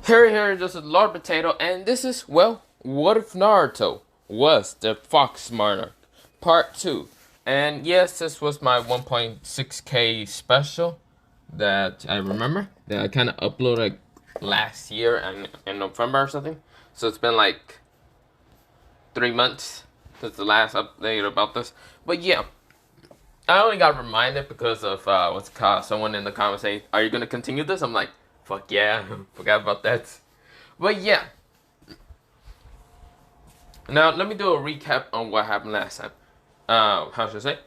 Here, this is Lord Potato, and this is, well, what if Naruto was the Fox Monarch, Part 2. And yes, this was my 1.6k special that I remember, that I kind of uploaded last year in November or something. So it's been like 3 months since the last update about this. But yeah, I only got reminded because of, what's it called, someone in the comments saying, are you going to continue this? I'm like, fuck yeah, forgot about that. But yeah. Now, let me do a recap on what happened last time. How should I say?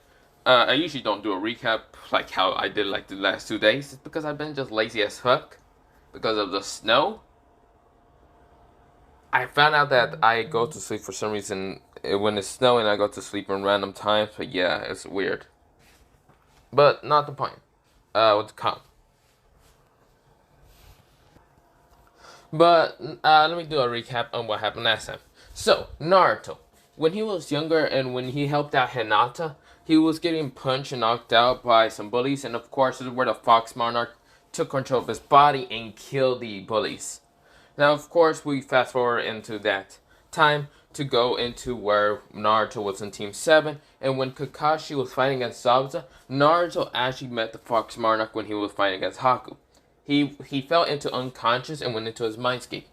I usually don't do a recap like how I did like the last 2 days. It's because I've been just lazy as fuck. Because of the snow. I found out that I go to sleep for some reason. When it's snowing, I go to sleep in random times. But yeah, it's weird. But not the point. What's it called? But let me do a recap on what happened last time. So, Naruto. When he was younger and when he helped out Hinata, he was getting punched and knocked out by some bullies. And of course, this is where the Fox Monarch took control of his body and killed the bullies. Now, of course, we fast forward into that time to go into where Naruto was in Team 7. And when Kakashi was fighting against Zabuza, Naruto actually met the Fox Monarch when he was fighting against Haku. He fell into unconscious and went into his mindscape.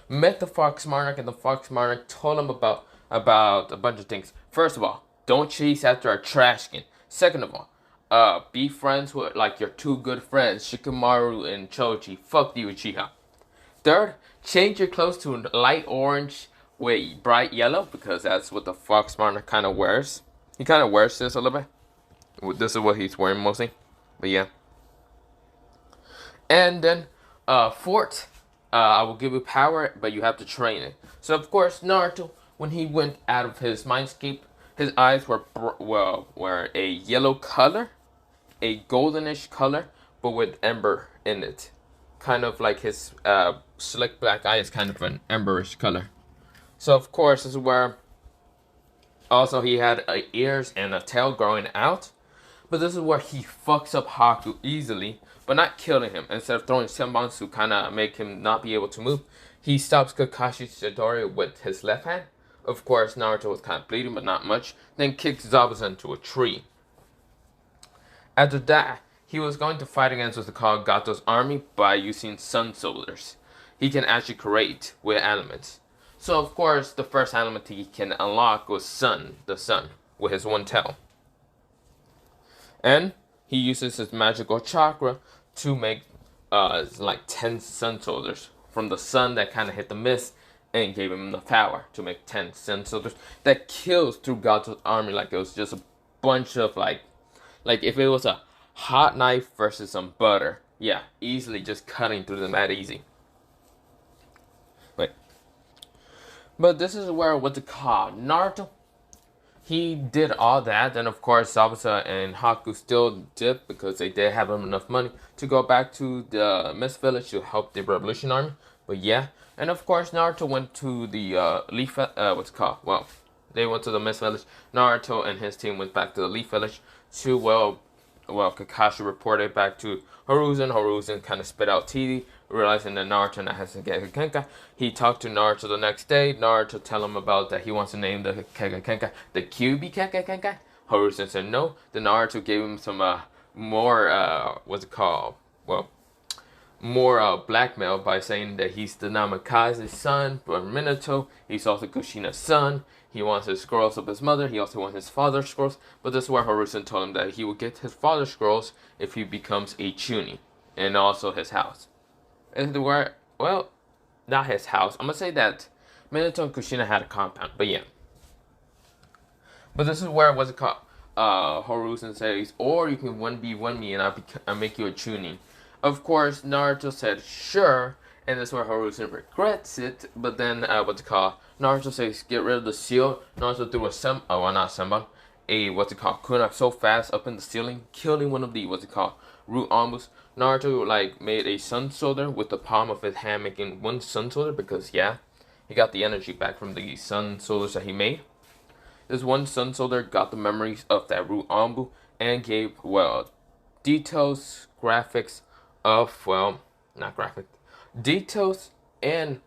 Met the Fox Monarch, and the Fox Monarch told him about a bunch of things. First of all, don't chase after a trash can. Second of all, be friends with like your two good friends, Shikamaru and Choji. Fuck the Uchiha. Third, change your clothes to light orange with bright yellow because that's what the Fox Monarch kind of wears. He kind of wears this a little bit. This is what he's wearing mostly. But yeah. And then, fourth, I will give you power, but you have to train it. So, of course, Naruto, when he went out of his mindscape, his eyes were a yellow color, a goldenish color, but with ember in it. Kind of like his slick black eye is kind of an emberish color. So, of course, this is where also he had ears and a tail growing out. But this is where he fucks up Haku easily, but not killing him. Instead of throwing Senbons to kind of make him not be able to move, he stops Kakashi's Chidori with his left hand. Of course, Naruto was kind of bleeding, but not much. Then kicks Zabuza into a tree. After that, he was going to fight against what's called Gato's army by using sun soldiers. He can actually create with elements. So, of course, the first element he can unlock was Sun, the sun, with his one tail. And he uses his magical chakra to make like 10 sun soldiers from the sun that kind of hit the mist and gave him the power to make 10 sun soldiers that kills through Gato's army like it was just a bunch of like if it was a hot knife versus some butter. Yeah, easily just cutting through them that easy. But this is where what's it called? Naruto. He did all that, and of course Zabuza and Haku still did because they did have enough money to go back to the Mist Village to help the Revolution Army. But yeah, and of course Naruto went to the Leaf. What's it called? Well, they went to the Mist Village. Naruto and his team went back to the Leaf Village to Kakashi reported back to Hiruzen. Hiruzen kind of spit out TD, realizing that Naruto now has to get Kenka. He talked to Naruto the next day. Naruto tell him about that he wants to name the Kenka the QB Kenka. Hiruzen said no. Then Naruto gave him some more what's it called? Well, more blackmail by saying that he's the Namikaze's son, but Minato. He's also Kushina's son. He wants his scrolls of his mother. He also wants his father's scrolls. But this is where Hiruzen told him that he will get his father's scrolls if he becomes a Chunin. And also his house. And where, well, not his house. I'm going to say that Minato and Kushina had a compound. But yeah. But this is where, what's it called? Hiruzen says, or you can 1v1 me and I'll make you a Chunin. Of course, Naruto said, sure. And that's where Hiruzen regrets it. But then, what's it called? Naruto says, get rid of the seal. Naruto threw a kunai so fast up in the ceiling, killing one of the, root ambus. Naruto, made a sun soldier with the palm of his hand, making one sun soldier because, yeah, he got the energy back from the sun soldiers that he made. This one sun soldier got the memories of that root ambu and gave, details, graphics of, details and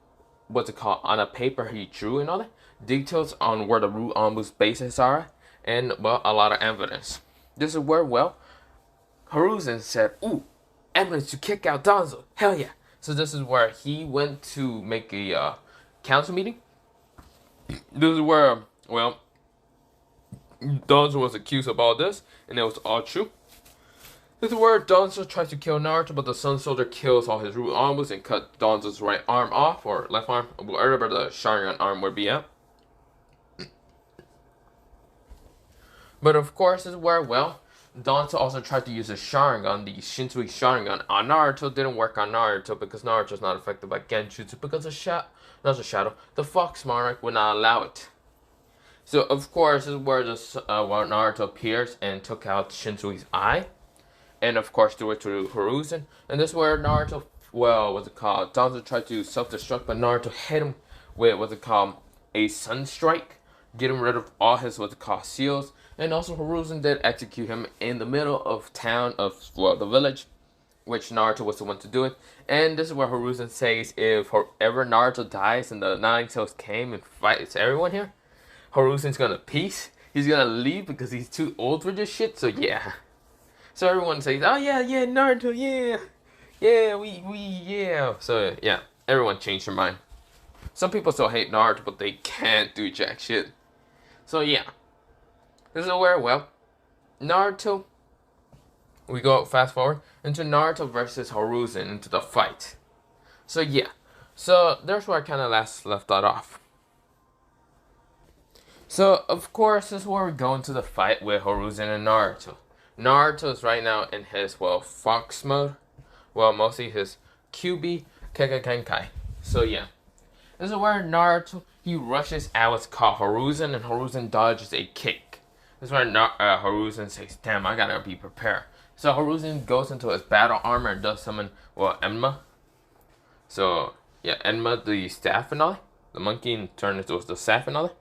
what's it called, on a paper he drew and all that, details on where the root almost bases are, and well, a lot of evidence. This is where, well, Hiruzen said, ooh, evidence to kick out Danzo, hell yeah. So this is where he went to make a council meeting. This is where, well, Danzo was accused of all this, and it was all true. This is where Danzo tries to kill Naruto, but the Sun Soldier kills all his root arms and cut Danzo's right arm off, or left arm, wherever the Sharingan arm would be at. But of course, this is where, well, Danzo also tried to use a Sharingan, the Shinsui Sharingan, on Naruto. Didn't work on Naruto because Naruto's not affected by Genjutsu because the Fox Monarch would not allow it. So of course, this is where where Naruto appears and took out Shinsui's eye. And of course, threw it to Hiruzen. And this is where Naruto, well, what's it called? Danzo tried to self-destruct, but Naruto hit him with, what's it called, a Sun Strike. Getting rid of all his, what's it called, seals. And also Hiruzen did execute him in the middle of town, well, the village, which Naruto was the one to do it. And this is where Hiruzen says if ever Naruto dies and the Nine Tails came and fights everyone here, Hiruzen's gonna peace. He's gonna leave because he's too old for this shit, so yeah. So everyone says, oh yeah, Naruto, yeah. So yeah, everyone changed their mind. Some people still hate Naruto, but they can't do jack shit. So yeah. This is where, well, Naruto, we go fast forward into Naruto versus Hiruzen into the fight. So yeah. So there's where I kind of left that off. So of course, this is where we go into the fight with Hiruzen and Naruto. Naruto is right now in his, well, Fox mode. Well, mostly his QB Kakashi. So yeah. This is where Naruto, he rushes out what's called Hiruzen, and Hiruzen dodges a kick. This is where Hiruzen says, damn, I gotta be prepared. So Hiruzen goes into his battle armor and does summon, well, Enma. So yeah, Enma, the staff and all that. The monkey, and turn into the staff and all that.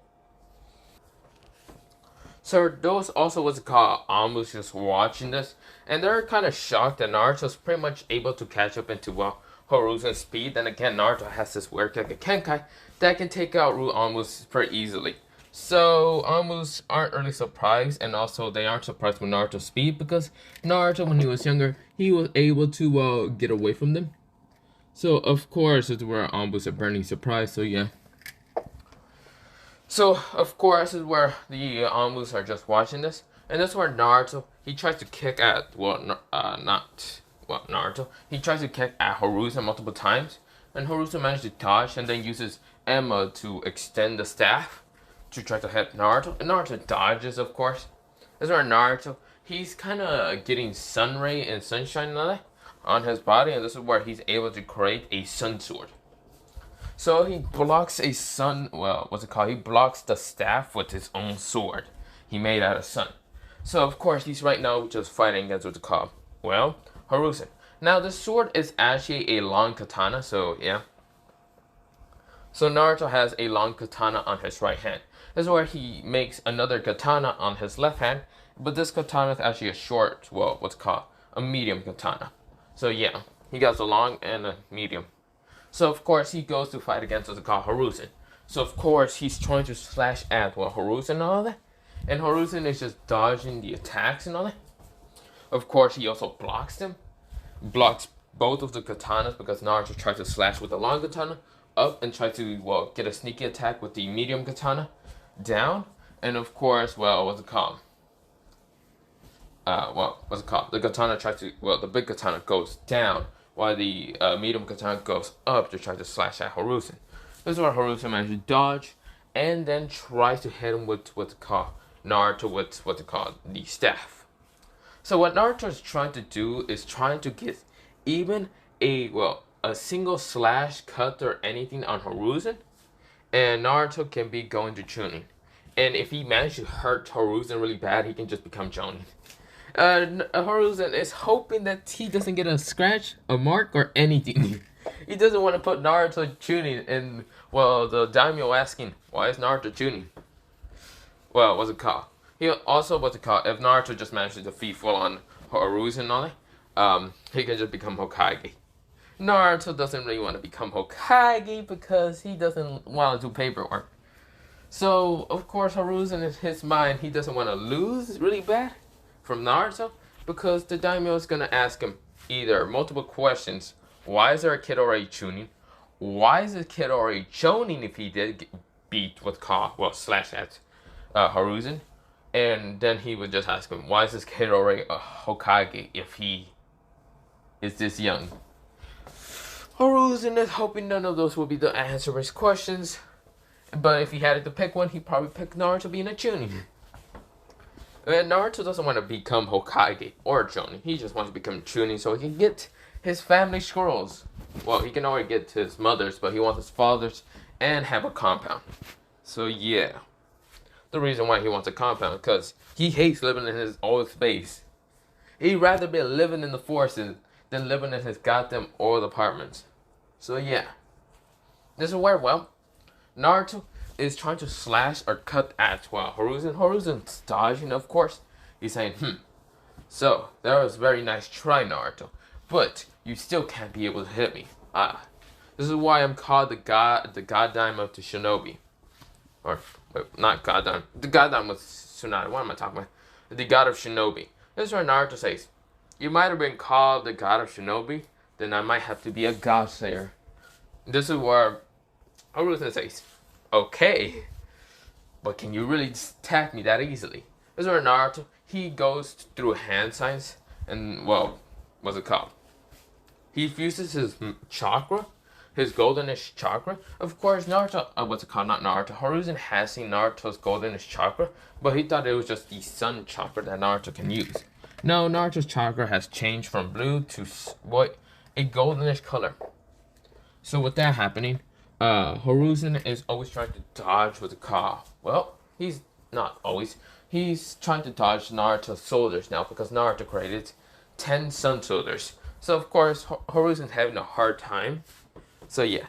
So those also what's called almost just watching this, and they're kind of shocked that Naruto's pretty much able to catch up into, well, Hiruzen's speed. Then again, Naruto has this weird Kakashi that can take out Root almost pretty easily. So almost aren't really surprised, and also they aren't surprised with Naruto's speed because Naruto, when he was younger, he was able to get away from them. So of course, it's where almost a burning surprise. So yeah. So, of course, this is where the Anmus are just watching this. And this is where Naruto, he tries to kick at, Naruto. He tries to kick at Hiruzen multiple times. And Hiruzen manages to dodge and then uses Emma to extend the staff to try to hit Naruto. And Naruto dodges, of course. This is where Naruto, he's kind of getting sun ray and sunshine on his body. And this is where he's able to create a sun sword. So he blocks a sun, well, what's it called? He blocks the staff with his own sword he made out of sun. So of course he's right now just fighting against what's it called? Well, Hiruzen. Now the sword is actually a long katana, so yeah. So Naruto has a long katana on his right hand. This is where he makes another katana on his left hand, but this katana is actually a short, well, what's it called? A medium katana. So yeah, he got a long and a medium. So of course he goes to fight against what's called Hiruzen. So of course he's trying to slash at Hiruzen and all that. And Hiruzen is just dodging the attacks and all that. Of course he also blocks them. Blocks both of the katanas because Naruto tried to slash with the long katana up and try to, well, get a sneaky attack with the medium katana down. And of course, well, what's it called? The katana tries to, well, the big katana goes down, while the medium katana goes up to try to slash at Hiruzen. This is where Hiruzen manages to dodge, and then tries to hit him with what's called Naruto with what's called the staff. So what Naruto is trying to do is trying to get even a single slash, cut, or anything on Hiruzen, and Naruto can be going to Chunin. And if he manages to hurt Hiruzen really bad, he can just become Jonin. Hiruzen is hoping that he doesn't get a scratch, a mark, or anything. He doesn't want to put Naruto Chunin, and, well, the daimyo asking, why is Naruto Chunin? Well, what's it called? He also, what's it called, if Naruto just manages to defeat full on Hiruzen and all that, he can just become Hokage. Naruto doesn't really want to become Hokage because he doesn't want to do paperwork. So, of course, Hiruzen in his mind, he doesn't want to lose really bad from Naruto because the daimyo is going to ask him either multiple questions. Why is there a kid already tuning? Why is the kid already joning if he did beat what's called, well, slash at Hiruzen? And then he would just ask him, why is this kid already a Hokage if he is this young? Hiruzen is hoping none of those will be the answer to his questions. But if he had to pick one, he'd probably pick Naruto being a Chunin. And Naruto doesn't want to become Hokage or Chunin. He just wants to become Chunin so he can get his family scrolls. Well, he can already get his mother's, but he wants his father's and have a compound. So yeah. The reason why he wants a compound, because he hates living in his old space. He'd rather be living in the forest than living in his goddamn old apartments. So yeah. This is where, well, Naruto is trying to slash or cut at, well, Hiruzen. Hiruzen's dodging, of course. He's saying, so, that was very nice try, Naruto. But, you still can't be able to hit me. This is why I'm called the goddamn of the shinobi. Or, wait, not goddamn. The goddamn was Tsunade. What am I talking about? The god of shinobi. This is where Naruto says, you might have been called the god of shinobi, then I might have to be a god slayer. This is where Hiruzen says, okay, but can you really attack me that easily? This is where Naruto, he goes through hand signs and, well, what's it called? He fuses his chakra, his goldenish chakra. Of course, Naruto, what's it called? Not Naruto. Hiruzen has seen Naruto's goldenish chakra, but he thought it was just the sun chakra that Naruto can use. No, Naruto's chakra has changed from blue to what, a goldenish color. So with that happening, Hiruzen is always trying to dodge with the car. Well, he's not always. He's trying to dodge Naruto's soldiers now because Naruto created 10 sun soldiers. So of course, Hiruzen's having a hard time. So yeah.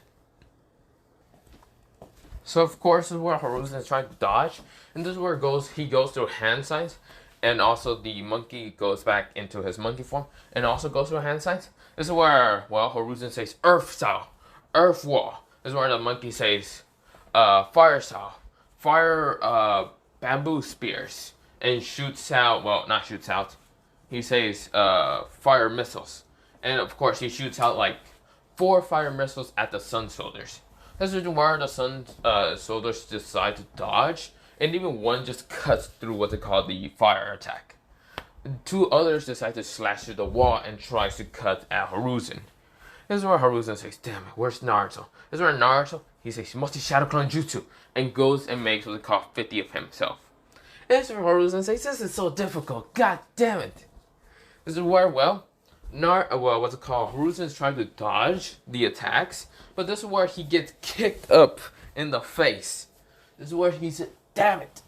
So of course, this is where Hiruzen is trying to dodge. And this is where he goes through hand signs. And also the monkey goes back into his monkey form. And also goes through hand signs. This is where, well, Hiruzen says earth style, earth wall. This is where the monkey says, fire style, fire, bamboo spears, and shoots out, well, not shoots out, he says, fire missiles. And of course, he shoots out like 4 fire missiles at the sun soldiers. This is where the sun soldiers decide to dodge, and even one just cuts through what they call the fire attack. 2 others decide to slash through the wall and tries to cut at Hiruzen. This is where Hiruzen says, damn it, where's Naruto? This is where Naruto, he says, multi-shadow clone jutsu, and goes and makes what they call 50 of himself. This is where Hiruzen says, this is so difficult, god damn it. This is where, well, what's it called? Hiruzen is trying to dodge the attacks, but this is where he gets kicked up in the face. This is where he said, damn it,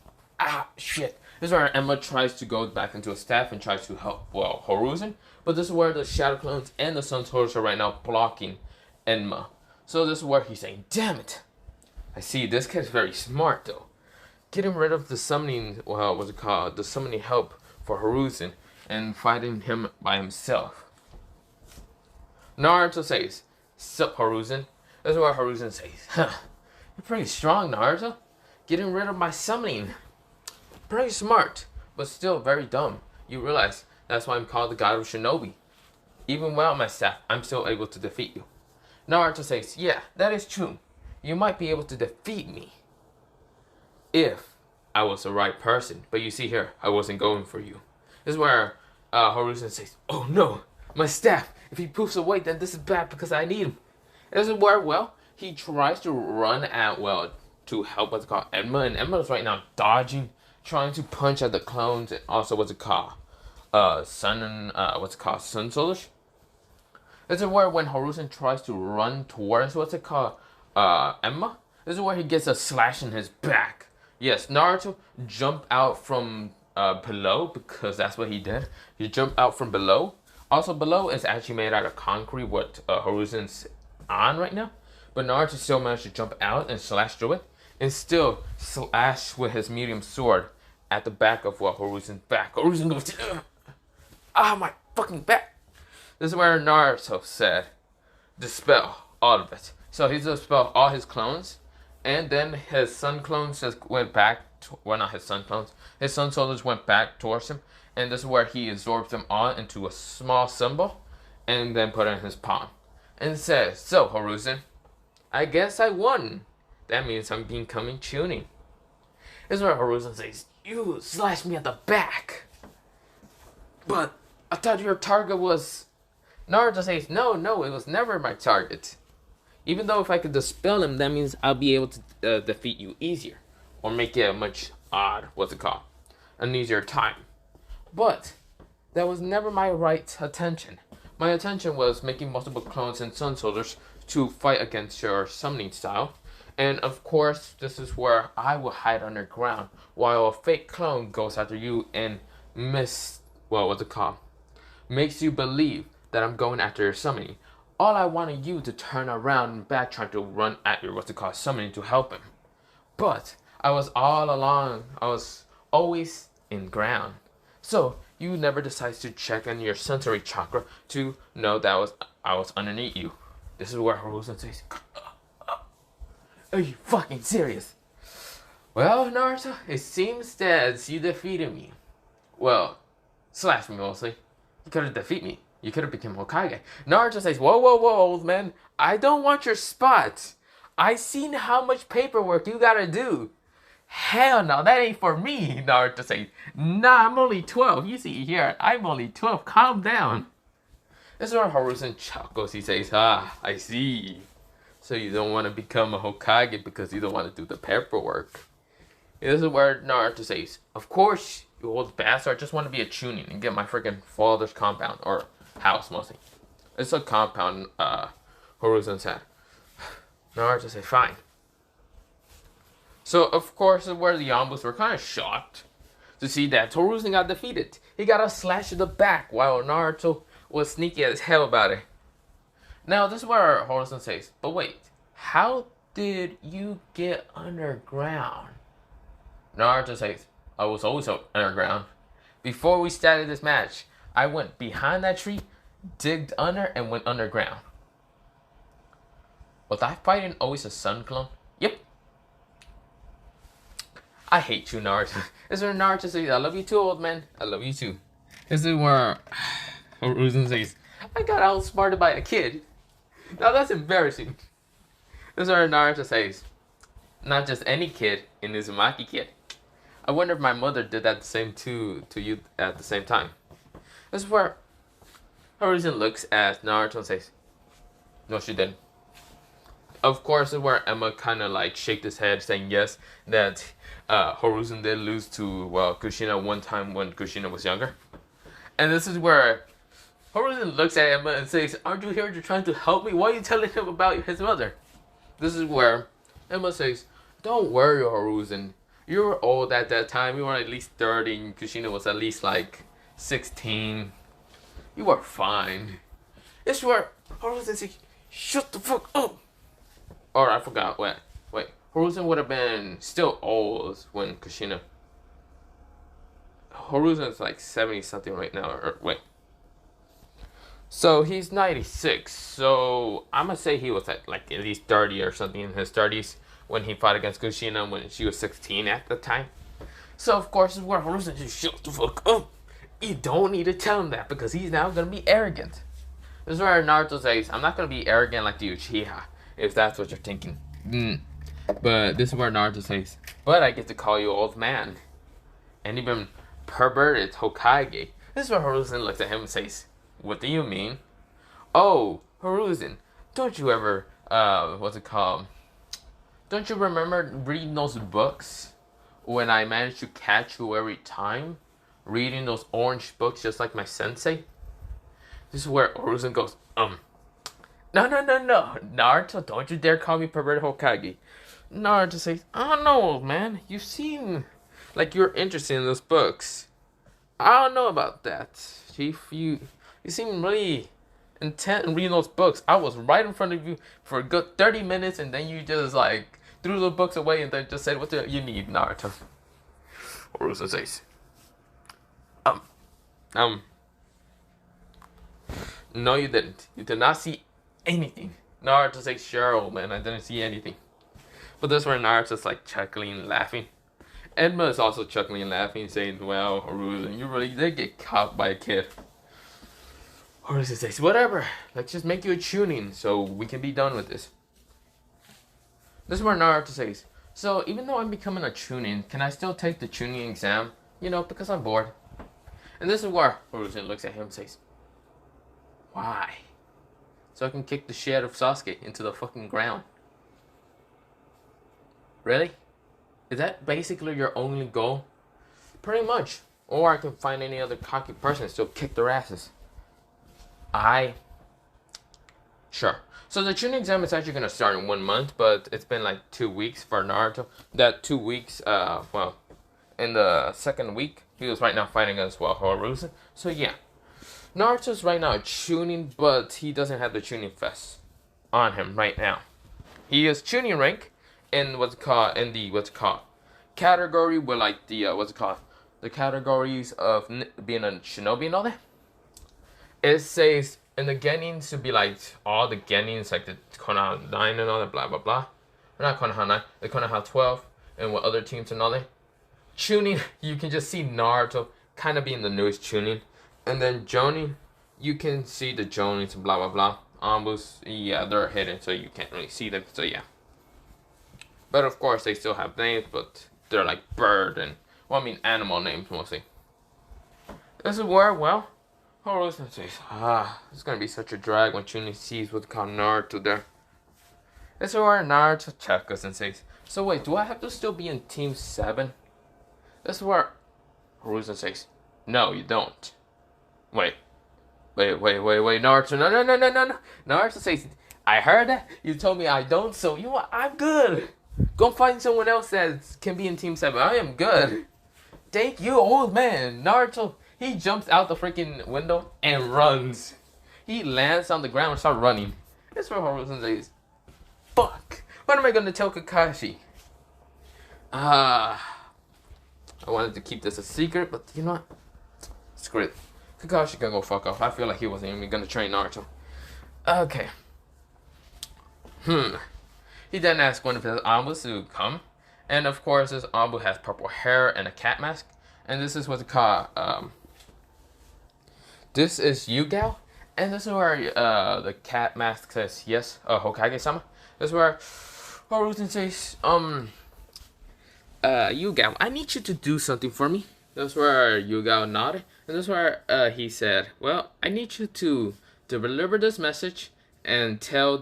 shit. This is where Emma tries to go back into a staff and tries to help, well, Hiruzen. But this is where the Shadow Clones and the Sun Soldiers are right now blocking Enma. So this is where he's saying, damn it. I see, this kid's very smart though. Getting rid of the summoning, well, what's it called? The summoning help for Hiruzen and fighting him by himself. Naruto says, sup Hiruzen? This is where Hiruzen says, huh, you're pretty strong, Naruto. Getting rid of my summoning. Pretty smart, but still very dumb. You realize that's why I'm called the god of shinobi. Even without my staff, I'm still able to defeat you. Naruto says, yeah, that is true. You might be able to defeat me if I was the right person. But you see here, I wasn't going for you. This is where Hiruzen says, oh no, my staff. If he poofs away, then this is bad because I need him. This is where, well, he tries to run at, well, to help what's called Enma. And Enma is right now dodging, trying to punch at the clones and also what's it called? Sun soldiers. This is where when Hiruzen tries to run towards what's it called? Enma. This is where he gets a slash in his back. Yes, Naruto jumped out from below because that's what he did. He jumped out from below. Also, below is actually made out of concrete, what Hiruzen's on right now. But Naruto still managed to jump out and slash through it, and still slash with his medium sword at the back of Hiruzen's back. Hiruzen goes, my fucking back. This is where Naruto said, dispel all of it. So he dispelled all his clones, and then his sun clones just went back. Well, not his sun clones. His sun soldiers went back towards him, and this is where he absorbs them all into a small symbol, and then put it in his palm, and says, "So, Hiruzen, I guess I won. That means I'm becoming Chunin." This is where Hiruzen says, "You slashed me at the back, but I thought your target was." Naruto says, "No, it was never my target. Even though if I could dispel him, that means I'll be able to defeat you easier, or make it a much an easier time. But that was never my right attention. My attention was making multiple clones and sun soldiers to fight against your summoning style. And of course, this is where I will hide underground while a fake clone goes after you and makes you believe that I'm going after your summoning. All I wanted you to turn around and back trying to run at your summoning to help him. But I was always in ground. So you never decided to check on your sensory chakra to know that I was underneath you." This is where Hiruzen says, "Are you fucking serious?" "Well, Naruto, it seems that you defeated me. Well, slash me mostly. You could have defeated me. You could have become Hokage." Naruto says, Whoa, old man. I don't want your spot. I seen how much paperwork you gotta do." "Hell no, that ain't for me," Naruto says. "Nah, I'm only 12. You see here, I'm only 12. Calm down." This is where Hiruzen chuckles. He says, "I see. So you don't want to become a Hokage because you don't want to do the paperwork." This is where Naruto says, "Of course, you old bastard. I just want to be a Chunin and get my freaking father's compound, or house mostly." It's a compound, Hiruzen said. Naruto said, "Fine." So, of course, where the Yambus were kind of shocked to see that Hiruzen got defeated. He got a slash to the back while Naruto was sneaky as hell about it. Now, this is where Hiruzen says, "But wait, how did you get underground?" Naruto says, "I was always underground. Before we started this match, I went behind that tree, digged under, and went underground." "Was I fighting always a sun clone?" "Yep." "I hate you, Naruto." This is where Naruto says, "I love you too, old man. I love you too." This is where Hiruzen says, "I got outsmarted by a kid. Now that's embarrassing." This is where Naruto says, "Not just any kid, an Uzumaki kid. I wonder if my mother did that the same to you at the same time." This is where Hiruzen looks at Naruto and says, "No, she didn't." Of course, this is where Emma kind of like shaked his head, saying yes, that Hiruzen did lose to Kushina one time when Kushina was younger. And this is where Hiruzen looks at Emma and says, "Aren't you here to trying to help me? Why are you telling him about his mother?" This is where Emma says, "Don't worry, Hiruzen. You were old at that time. You were at least 30, and Kushina was at least like 16. You were fine." This is where Hiruzen says, "Shut the fuck up." Or I forgot. Wait. Hiruzen would have been still old when Kushina. Hiruzen's like 70 something right now. So he's 96. So I'm gonna say he was at like at least 30 or something in his 30s when he fought against Kushina when she was 16 at the time. So of course this is where Hiruzen just shut the fuck up. You don't need to tell him that because he's now gonna be arrogant. This is where Naruto says, "I'm not gonna be arrogant like the Uchiha, if that's what you're thinking." But this is where Naruto says, "But I get to call you old man, and even perverted Hokage." This is where Hiruzen looks at him and says, "What do you mean?" "Oh, Hiruzen, don't you ever, don't you remember reading those books when I managed to catch you every time? Reading those orange books just like my sensei?" This is where Hiruzen goes, No, Naruto, don't you dare call me perverted Hokage." Naruto says, "I don't know, old man. You seem like you're interested in those books. I don't know about that, Chief. You seem really intent in reading those books. I was right in front of you for a good 30 minutes, and then you just like threw the books away and then just said, 'What do you need, Naruto?'" Hiruzen says, No, you didn't. You did not see anything. Naruto says, sure, old man, I didn't see anything. But this where Naruto's like chuckling and laughing. Enma is also chuckling and laughing, saying, well, Hiruzen, you really did get caught by a kid. Hiruzen says, whatever, let's just make you a tuning so we can be done with this. This is where Naruto says, so even though I'm becoming a tuning, can I still take the tuning exam? You know, because I'm bored. And this is where Hiruzen looks at him and says, why? So I can kick the shit out of Sasuke into the fucking ground. Really? Is that basically your only goal? Pretty much. Or I can find any other cocky person and still kick their asses. Sure. So the tuning exam is actually going to start in 1 month, but it's been like 2 weeks for Naruto. That 2 weeks, in the second week, he was right now fighting as well, Hiruzen. So yeah. Naruto's right now tuning, but he doesn't have the tuning fest on him right now. He is tuning rank in the category with like the categories of being a shinobi and all that. It says in the Genins to be like all the Genins like the Konoha 9 and all that blah blah blah. Or not Konoha 9, the Konoha 12 and what other teams and all that. Tuning, you can just see Naruto kind of being the newest tuning. And then Jonin, you can see the Jonins and blah blah blah. Ambus, yeah, they're hidden so you can't really see them, so yeah. But of course, they still have names, but they're like bird and, well, I mean animal names mostly. This is where, well, Hiruzen says, it's gonna be such a drag when Chunin sees what's called Naruto there. This is where Naruto checks and says, so wait, do I have to still be in Team 7? This is where Hiruzen says, no, you don't. Wait, Naruto, no. Naruto says, I heard that, you told me I don't, so you know what, I'm good. Go find someone else that can be in Team 7. I am good. Thank you, old man. Naruto, he jumps out the freaking window and runs. He lands on the ground and starts running. That's where Hiruzen says, fuck. What am I going to tell Kakashi? I wanted to keep this a secret, but you know what? Screw it. Kakashi can go fuck off. I feel like he wasn't even going to train Naruto. Okay. He then asked one of his ambus to come. And of course, this ambu has purple hair and a cat mask. And this is what's called, this is Yugao. And this is where the cat mask says, yes, Hokage-sama. This is where Hiruzen says, Yugao, I need you to do something for me. That's where Yugao nodded. And that's where he said, well, I need you to deliver this message and tell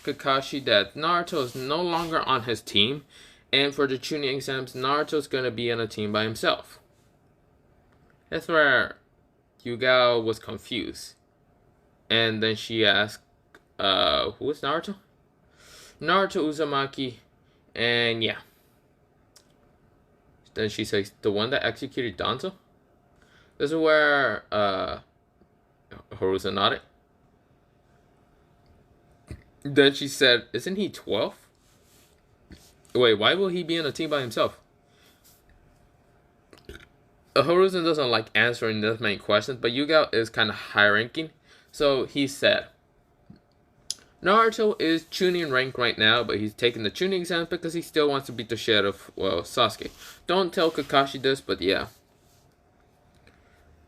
Kakashi that Naruto is no longer on his team, and for the Chunin exams, Naruto's gonna be on a team by himself. That's where Yugao was confused, and then she asked, "Who is Naruto?" Naruto Uzumaki, and yeah. Then she says, "The one that executed Danzo." This is where Hiruzen nodded. Then she said, isn't he 12? Wait, why will he be in a team by himself? Hiruzen doesn't like answering this many questions, but Yugao is kind of high ranking. So he said, Naruto is Chunin rank right now, but he's taking the Chunin exam because he still wants to beat the shit out of, well, Sasuke. Don't tell Kakashi this, but yeah.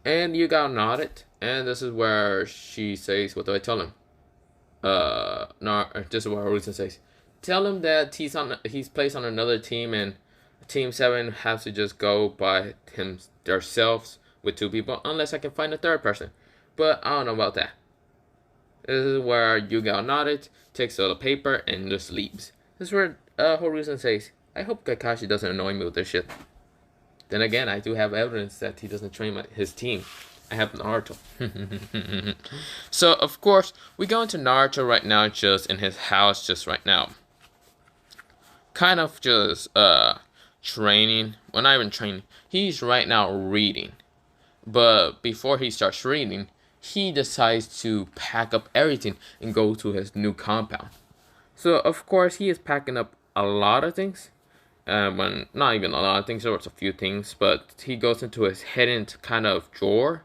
And Yugao nodded, and this is where she says, what do I tell him? This is what Hiruzen says. Tell him that he's placed on another team, and Team 7 has to just go by themselves with 2 people, unless I can find a 3rd person. But I don't know about that. This is where Yugao nodded, takes all the paper, and just leaves. This is where Hiruzen says, I hope Kakashi doesn't annoy me with this shit. Then again, I do have evidence that he doesn't train his team. I have Naruto. So, of course, we go into Naruto right now, just in his house, just right now. Kind of just, training. Well, not even training. He's right now reading. But before he starts reading, he decides to pack up everything and go to his new compound. So, of course, he is packing up a lot of things. Not even a lot of things, there was a few things. But he goes into his hidden kind of drawer.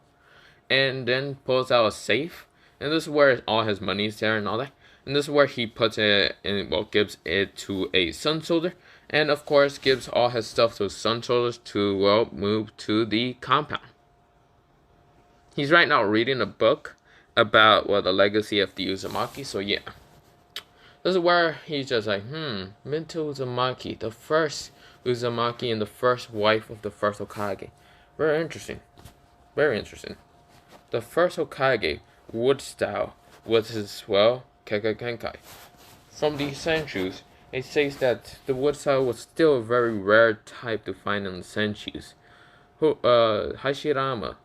And then pulls out a safe. And this is where all his money is there and all that. And this is where he puts it and well gives it to a Sun Soldier, and of course gives all his stuff to Sun Soldiers to well move to the compound. He's right now reading a book about well the legacy of the Uzumaki. So yeah, this is where he's just like Minto Uzumaki, the first Uzumaki and the first wife of the first Hokage. Very interesting. Very interesting. The first Hokage wood style was his well Kakashi. From the Senshus, it says that the wood style was still a very rare type to find in the Senshus. Hashirama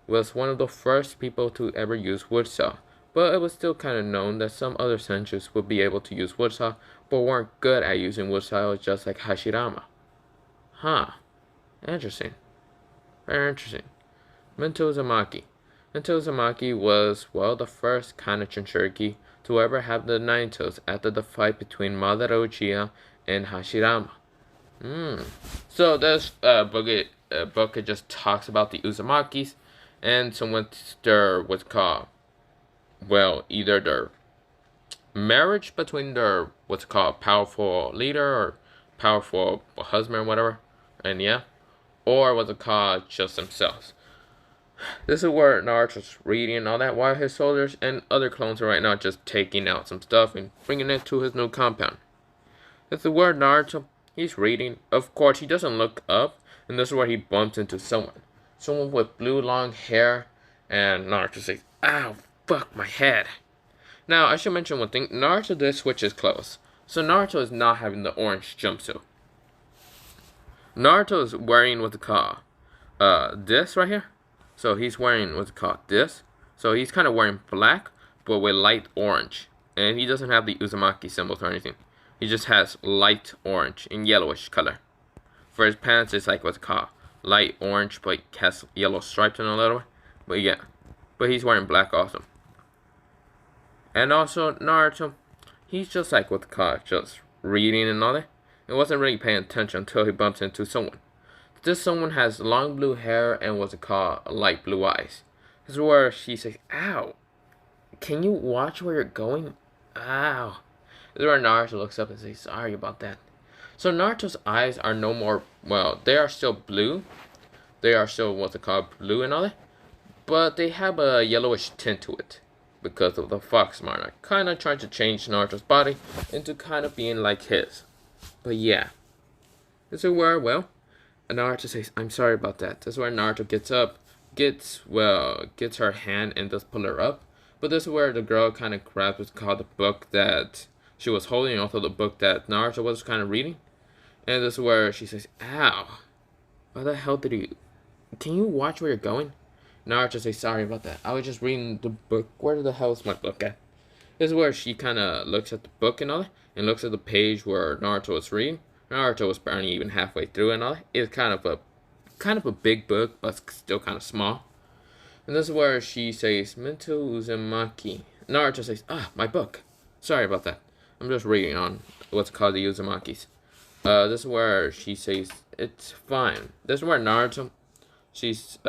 was one of the first people to ever use wood style, but it was still kind of known that some other Senshus would be able to use wood style, but weren't good at using wood style just like Hashirama. Huh. Interesting. Very interesting. Minto Uzumaki. Minto Uzumaki was, well, the first kind of Jinchuriki to ever have the Nine Tails after the fight between Madara Uchiha and Hashirama. So this book it just talks about the Uzumakis and what's called, well, either their marriage between their what's called powerful leader or powerful husband or whatever, and yeah, or what's it called just themselves. This is where Naruto's reading and all that, while his soldiers and other clones are right now just taking out some stuff and bringing it to his new compound. This is where Naruto, he's reading. Of course, he doesn't look up, and this is where he bumps into someone. Someone with blue long hair, and Naruto says, "Ow, fuck my head." Now, I should mention one thing. Naruto did switch his clothes. So Naruto is not having the orange jumpsuit. Naruto is wearing what's it called? This right here. So he's wearing what's it called? This. So he's kind of wearing black, but with light orange. And he doesn't have the Uzumaki symbols or anything. He just has light orange in yellowish color. For his pants, it's like what's it called? Light orange, but has yellow stripes in a little bit. But yeah. But he's wearing black also. And also, Naruto, he's just like what's it called? Just reading and all that. And wasn't really paying attention until he bumps into someone. This someone has long blue hair and what's it called? Light blue eyes. This is where she says, "Ow, can you watch where you're going? Ow." This is where Naruto looks up and says, "Sorry about that." So Naruto's eyes are no more, well, they are still blue. They are still what's it called? Blue and all that. But they have a yellowish tint to it. Because of the Fox Monarch. Kind of trying to change Naruto's body into kind of being like his. But yeah. This is where, well, Naruto says, "I'm sorry about that." This is where Naruto gets up, gets her hand and does pull her up. But this is where the girl kind of grabs what's called the book that she was holding, also the book that Naruto was kind of reading. And this is where she says, "Ow, why the hell did you, can you watch where you're going?" Naruto says, "Sorry about that. I was just reading the book. Where the hell is my book at?" This is where she kind of looks at the book and all that, and looks at the page where Naruto was reading. Naruto was barely even halfway through and all that. It's kind of a big book, but still kind of small. And this is where she says, "Minto Uzumaki." Naruto says, "Ah, my book. Sorry about that. I'm just reading on what's called the Uzumakis." This is where she says, "It's fine." This is where Naruto just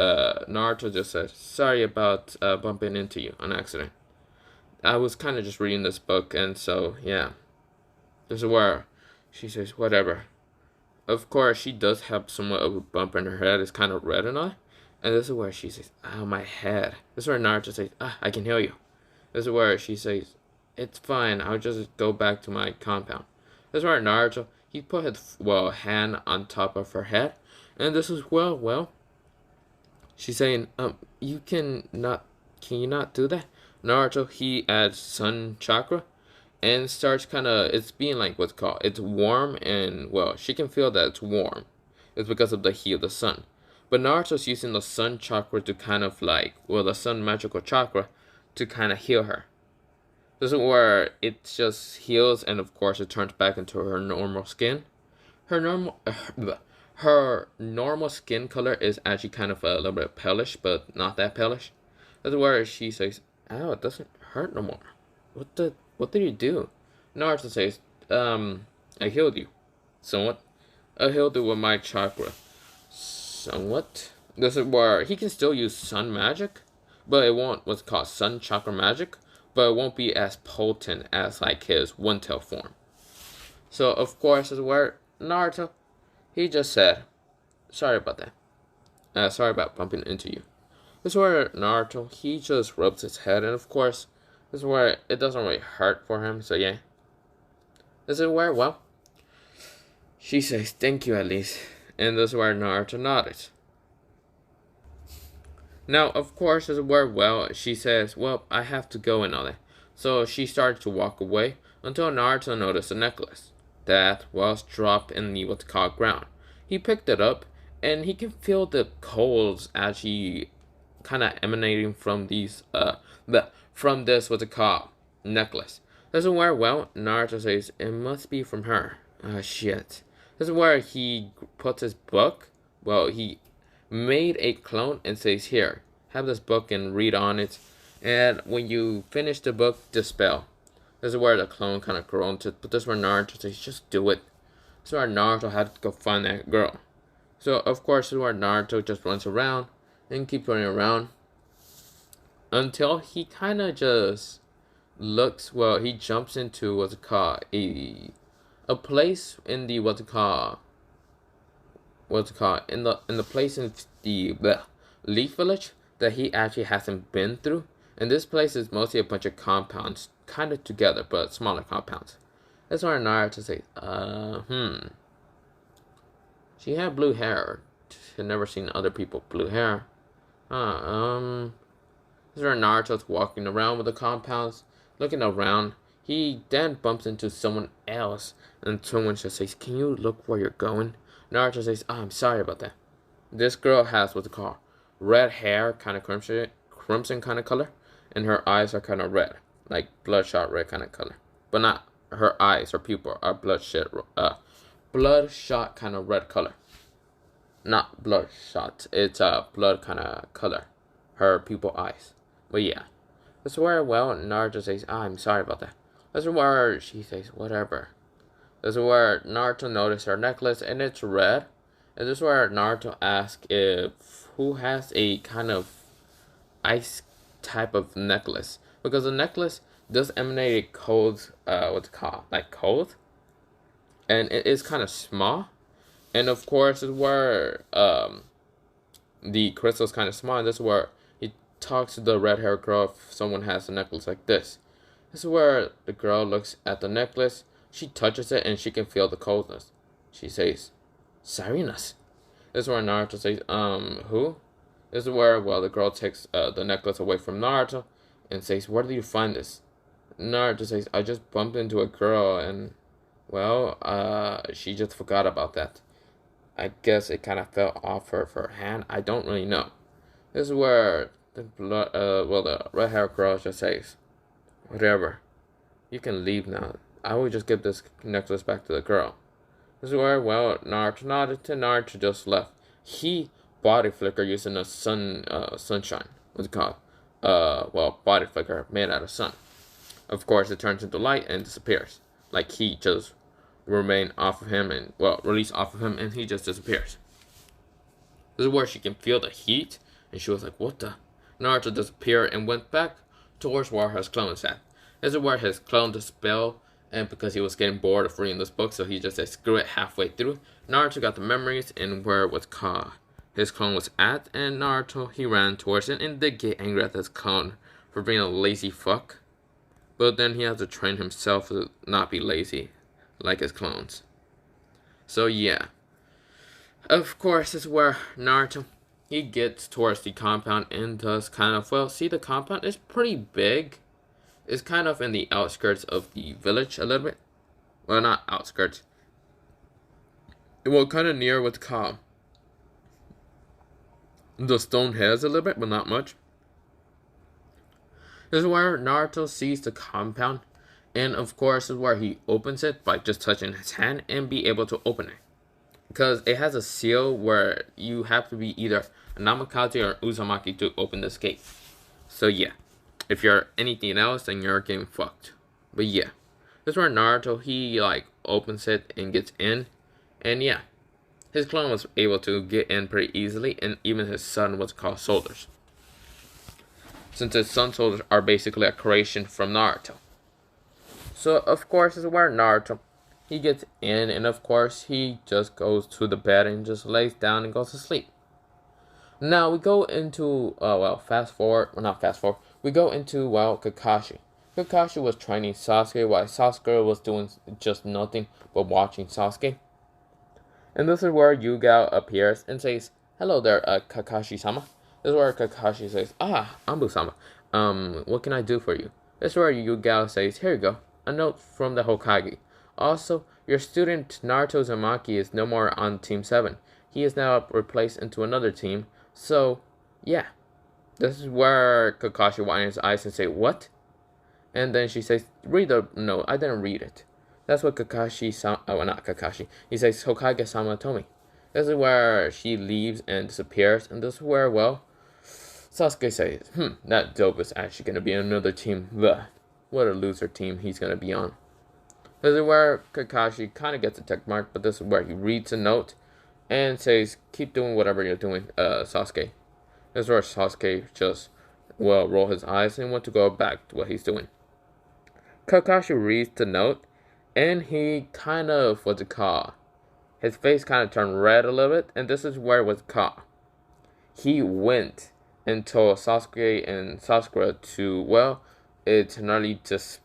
says, "Sorry about bumping into you on accident. I was kind of just reading this book, and so, yeah." This is where she says, "Whatever." Of course, she does have somewhat of a bump in her head. It's kind of red and all. And this is where she says, "Ow, my head." This is where Naruto says, "Ah, I can heal you." This is where she says, "It's fine. I'll just go back to my compound." This is where Naruto, he put his, hand on top of her head. And this is, she's saying, can you not do that?" Naruto, he adds sun chakra and starts it's being like what's called, it's warm and, she can feel that it's warm. It's because of the heat of the sun. But Naruto's using the sun chakra to the sun magical chakra to kind of heal her. This is where it just heals and of course it turns back into her normal skin. Her normal skin color is actually kind of a little bit palish, but not that palish. That's where she says, "Ow, it doesn't hurt no more. What did you do?" Naruto says, "I healed you. Somewhat. I healed you with my chakra. Somewhat." This is where he can still use sun magic, but it won't what's called sun chakra magic, but it won't be as potent as like his one tail form. So of course, is where Naruto, he just said, sorry about that. Sorry about bumping into you. This is where Naruto, he just rubs his head, and of course, this is where it doesn't really hurt for him, so yeah. This is where, well, she says thank you at least, and this is where Naruto nodded. Now, of course, this is where, well, she says, well, I have to go and all that. So she started to walk away until Naruto noticed a necklace that was dropped in the what's called ground. He picked it up, and he can feel the coals actually kind of emanating from these from this what's it called necklace. This is where, well, Naruto says it must be from her. Shit. This is where he puts his book. Well, he made a clone and says, here, have this book and read on it. And when you finish the book, dispel. This is where the clone kind of grown to, but this is where Naruto says, just do it. This is where Naruto had to go find that girl. So, of course, this is where Naruto just runs around and keeps running around until he kind of just looks, well, he jumps into what's it called, a place in the, what's it called, in the place in the Leaf Village that he actually hasn't been through. And this place is mostly a bunch of compounds, kind of together, but smaller compounds. That's where Naruto says, she had blue hair. I've never seen other people with blue hair. This is where Naruto's walking around with the compounds, looking around. He then bumps into someone else, and someone just says, can you look where you're going? Naruto says, I'm sorry about that. This girl has what's it called, red hair, kind of crimson kind of color, and her eyes are kind of red, like bloodshot red kind of color. But not her eyes, her pupil are bloodshot kind of red color. Not bloodshot, it's blood kind of color. Her pupil eyes. But yeah. This is where, well, Naruto says, I'm sorry about that. This is where she says, whatever. This is where Naruto noticed her necklace, and it's red. And this is where Naruto asks if who has a kind of ice type of necklace. Because the necklace does emanate a cold, what's it called? Like cold. And it is kind of small. And of course, this is where the crystal is kind of small. And this is where he talks to the red haired girl if someone has a necklace like this. This is where the girl looks at the necklace. She touches it and she can feel the coldness. She says, Sarinus. This is where Naruto says, who? This is where, well, the girl takes the necklace away from Naruto and says, where did you find this? Naruto says, I just bumped into a girl and, well, she just forgot about that. I guess it kind of fell off her hand. I don't really know. This is where the red-haired girl just says, whatever. You can leave now. I will just give this necklace back to the girl. This is where, well, Naruto nodded and Naruto just left. He body flicker using a sunshine. What's it called? Well, body flicker made out of sun. Of course, it turns into light and disappears. Like heat just remain off of him and, well, release off of him and he just disappears. This is where she can feel the heat and she was like, what the? Naruto disappeared and went back towards where his clone is at. This is where his clone dispelled, and because he was getting bored of reading this book, so he just said screw it halfway through. Naruto got the memories and where it was called his clone was at, and Naruto, he ran towards it and did get angry at his clone for being a lazy fuck. But then he has to train himself to not be lazy like his clones. So yeah. Of course, this is where Naruto, he gets towards the compound and does kind of, well, see the compound is pretty big. It's kind of in the outskirts of the village a little bit. Well, not outskirts. Well, kind of near what's called the stone heads a little bit, but not much. This is where Naruto sees the compound. And of course, this is where he opens it by just touching his hand and be able to open it. Because it has a seal where you have to be either a Namikaze or Uzumaki to open this gate. So yeah. If you're anything else, then you're getting fucked. But yeah. This is where Naruto, he like opens it and gets in. And yeah. His clone was able to get in pretty easily. And even his son was called Soldiers. since his sun souls are basically a creation from Naruto. So of course, this is where Naruto, he gets in, and of course he just goes to the bed and just lays down and goes to sleep. Now we go into fast forward, well not fast forward. We go into Kakashi. Kakashi was training Sasuke while Sasuke was doing just nothing but watching Sasuke. And this is where Yugao appears and says, "Hello there, Kakashi-sama." This is where Kakashi says, Ambu-sama, what can I do for you? This is where Yugao says, "Here you go, a note from the Hokage. Also, your student Naruto Uzumaki is no more on Team 7. He is now replaced into another team. So, yeah." This is where Kakashi widens his eyes and say, "What?" And then she says, "Read the note. I didn't read it." That's what not Kakashi. He says, "Hokage-sama told me." This is where she leaves and disappears. And this is where, Sasuke says, that dope is actually going to be another team. Blech. What a loser team he's going to be on. This is where Kakashi kind of gets a tick mark, but this is where he reads a note and says, "Keep doing whatever you're doing, Sasuke." This is where Sasuke just, roll his eyes and want to go back to what he's doing. Kakashi reads the note, and he kind of, his face kind of turned red a little bit, and this is where it was caught. He went and told Sasuke and Sakura to, it's an early dismiss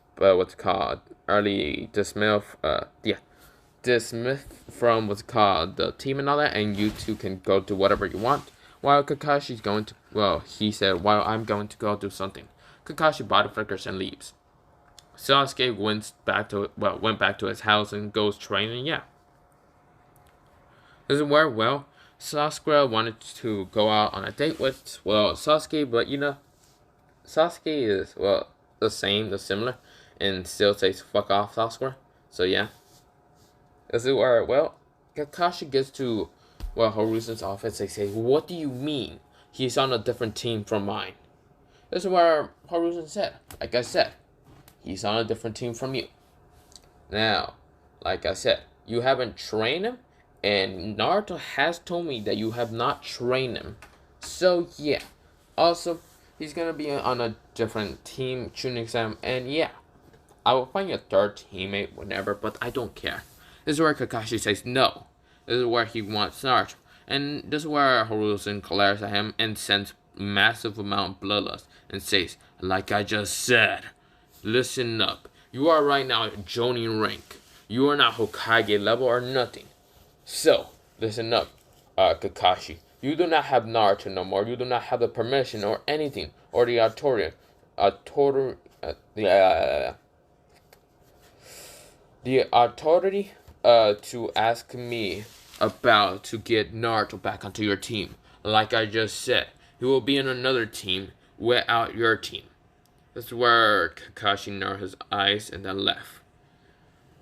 from the team and all that, and you two can go do whatever you want. While Kakashi's going to, he said, "While I'm going to go do something." Kakashi body flickers and leaves. Sasuke went back to his house and goes training. Yeah. This is where, Sakura wanted to go out on a date with, Sasuke, but Sasuke is, similar, and still says, "Fuck off, Sakura." So yeah. This is where, Kakashi gets to, Hiruzen's office. They say, "What do you mean? He's on a different team from mine." This is where Hiruzen said, like I said, he's on a different team from you. Now, like I said, you haven't trained him, and Naruto has told me that you have not trained him. So, yeah. Also, he's going to be on a different team, tuning exam, and yeah. I will find you a third teammate whenever, but I don't care. This is where Kakashi says no. This is where he wants Naruto. And this is where Hiruzen glares at him and sends massive amount of bloodlust and says, "Like I just said, listen up. You are right now at Jonin rank. You are not Hokage level or nothing. So, listen up, Kakashi. You do not have Naruto no more. You do not have the permission or anything, or the authority to ask me about to get Naruto back onto your team. Like I just said, he will be in another team without your team." This is where Kakashi narrowed his eyes and then left.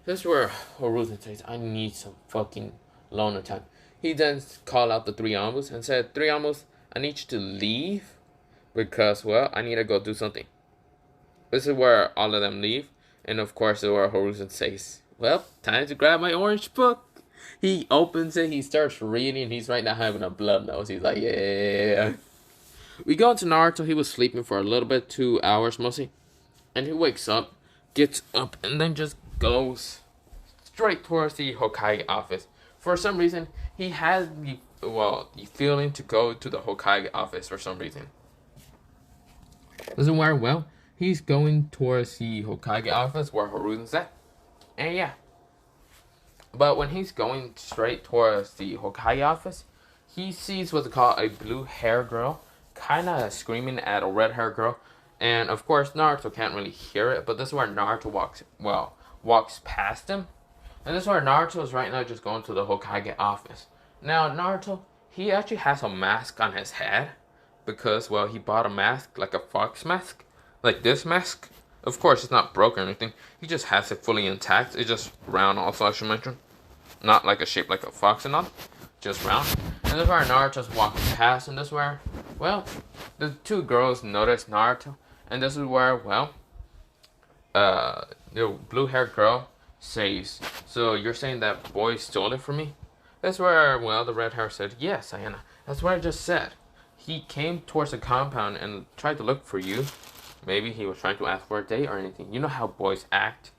This is where Hiruzen says, "I need some fucking loner time." He then called out the three Ambus and said, "Three Ambus, I need you to leave because, I need to go do something." This is where all of them leave. And of course, this is where Hiruzen says, "Time to grab my orange book." He opens it, he starts reading, he's right now having a blood nose. He's like, yeah. We go into Naruto. He was sleeping for a little bit, 2 hours mostly. And he wakes up, gets up, and then just goes straight towards the Hokage office. For some reason, he has the feeling to go to the Hokage office for some reason. Doesn't where, he's going towards the Hokage office where Hiruzen's at. And yeah. But when he's going straight towards the Hokage office, he sees what's called a blue-haired girl kind of screaming at a red-haired girl. And of course, Naruto can't really hear it, but this is where Naruto walks past him. And this is where Naruto is right now just going to the Hokage office. Now, Naruto, he actually has a mask on his head because, he bought a mask, like a fox mask, like this mask. Of course, it's not broken or anything. He just has it fully intact. It's just round also, I should mention. Not like a shape like a fox and all. Just round. And this is where Naruto's walking past. And this is where, the two girls notice Naruto. And this is where, the blue-haired girl says, "So you're saying that boy stole it from me?" That's where, the red hair said, "Yes, Ayana. That's what I just said. he came towards the compound and tried to look for you. Maybe he was trying to ask for a date or anything. You know how boys act.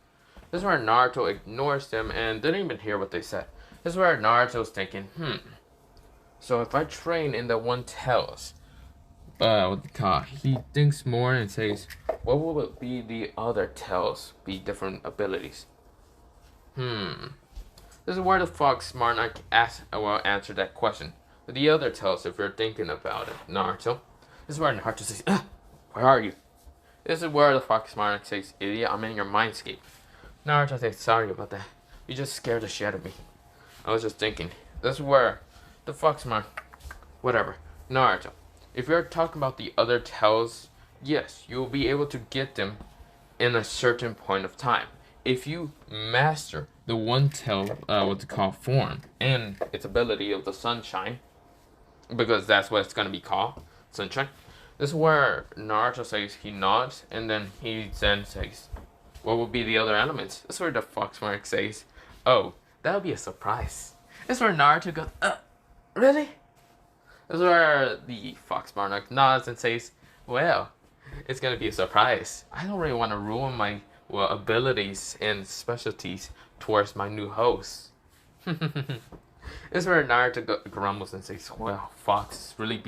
This is where Naruto ignores them and didn't even hear what they said. This is where Naruto's thinking, so if I train in the one tells, what the call? He thinks more and says, what will it be the other tells? Be different abilities. This is where the fox Monarch answer that question. The other tells if you're thinking about it, Naruto. This is where Naruto says, where are you? This is where the fox Monarch says, idiot, I'm in your mindscape. Naruto says, sorry about that. You just scared the shit out of me. I was just thinking. This is where the fox Monarch, whatever. Naruto, if you're talking about the other tells, yes, you will be able to get them in a certain point of time. If you master the one tell, what to call form, and its ability of the sunshine, because that's what it's gonna be called, sunshine. This is where Naruto says he nods, and then he then says, what will be the other elements? This is where the fox Monarch says, oh, that'll be a surprise. This is where Naruto goes, really? This is where the fox Monarch nods and says, well, it's gonna be a surprise. I don't really want to ruin my abilities and specialties towards my new host. This is where Naruto grumbles and says, well, Fox really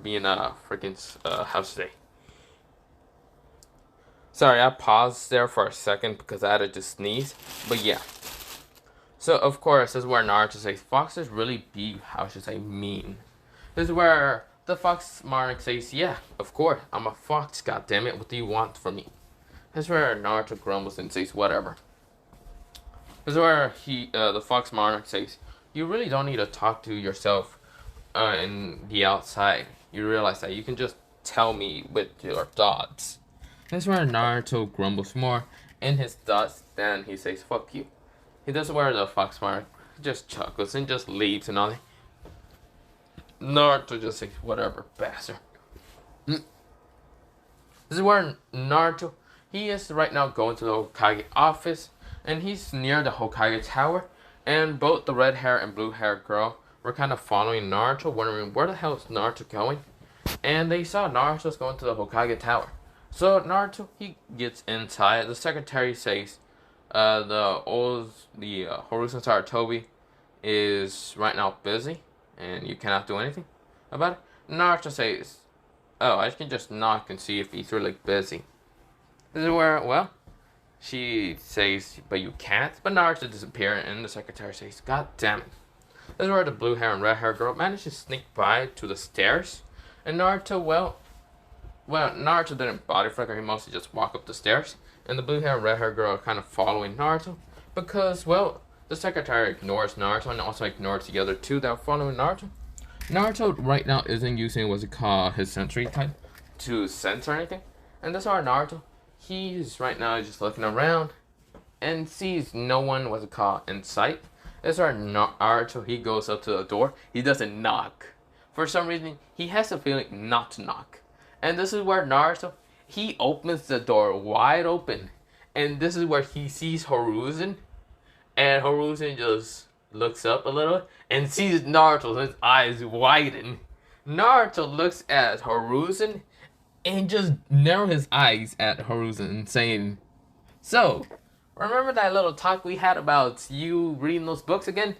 being a freaking, how's today? Sorry, I paused there for a second because I had to sneeze, but yeah. So, of course, this is where Naruto says, foxes really be, how should I say, mean. This is where the fox Monarch says, yeah, of course, I'm a fox, goddammit, what do you want from me? This is where Naruto grumbles and says, whatever. This is where the fox Monarch says, you really don't need to talk to yourself in the outside. You realize that you can just tell me with your thoughts. This is where Naruto grumbles more. In his thoughts, then he says, fuck you. He does where the fox Monarch just chuckles and just leaves and all that. Naruto just says, whatever, bastard. This is where Naruto, he is right now going to the Hokage office, and he's near the Hokage tower, and both the red hair and blue hair girl were kind of following Naruto, wondering where the hell is Naruto going, and they saw Naruto's going to the Hokage tower. So Naruto, he gets inside. The secretary says, Hiruzen Sarutobi is right now busy, and you cannot do anything about it. Naruto says, oh, I can just knock and see if he's really busy. This is where, well, she says, but you can't. But Naruto disappears, and the secretary says, god damn it. This is where the blue hair and red hair girl managed to sneak by to the stairs. And Naruto, well, Naruto didn't body flicker, he mostly just walked up the stairs. And the blue hair and red hair girl are kind of following Naruto. Because, well, the secretary ignores Naruto and also ignores the other two that are following Naruto. Naruto right now isn't using what's it called his sensory type to sense or anything. And this is our Naruto. He's right now just looking around and sees no one what's it called in sight. This is our Naruto. He goes up to the door. He doesn't knock. For some reason, he has a feeling not to knock. And this is where Naruto, he opens the door wide open. And this is where he sees Hiruzen. And Hiruzen just looks up a little and sees Naruto, and his eyes widen. Naruto looks at Hiruzen and just narrow his eyes at Hiruzen, saying, so, remember that little talk we had about you reading those books again?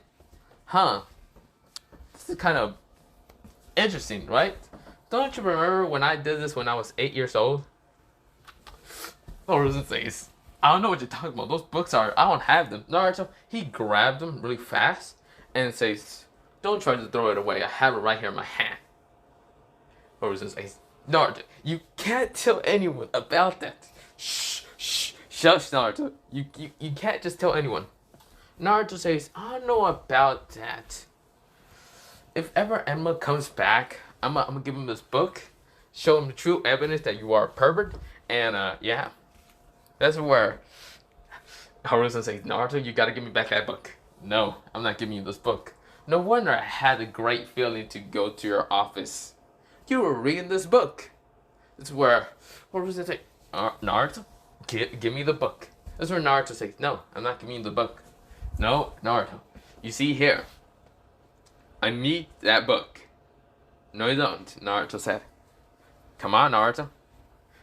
Huh. This is kind of interesting, right? Don't you remember when I did this when I was 8 years old? Hiruzen says, I don't know what you're talking about. Those books I don't have them. Naruto, he grabbed them really fast and says, don't try to throw it away. I have it right here in my hand. Hiruzen says, Naruto, you can't tell anyone about that. Shush, Naruto. You can't just tell anyone. Naruto says, I don't know about that. If ever Emma comes back, I'm gonna give him this book, show him the true evidence that you are a pervert, and yeah. That's where Hiruzen says, Naruto, you gotta give me back that book. No, I'm not giving you this book. No wonder I had a great feeling to go to your office. You were reading this book. This is where Hiruzen says, Naruto, give me the book. This is where Naruto says, no, I'm not giving you the book. No, Naruto, you see here, I need that book. No, you don't. Naruto said. Come on, Naruto.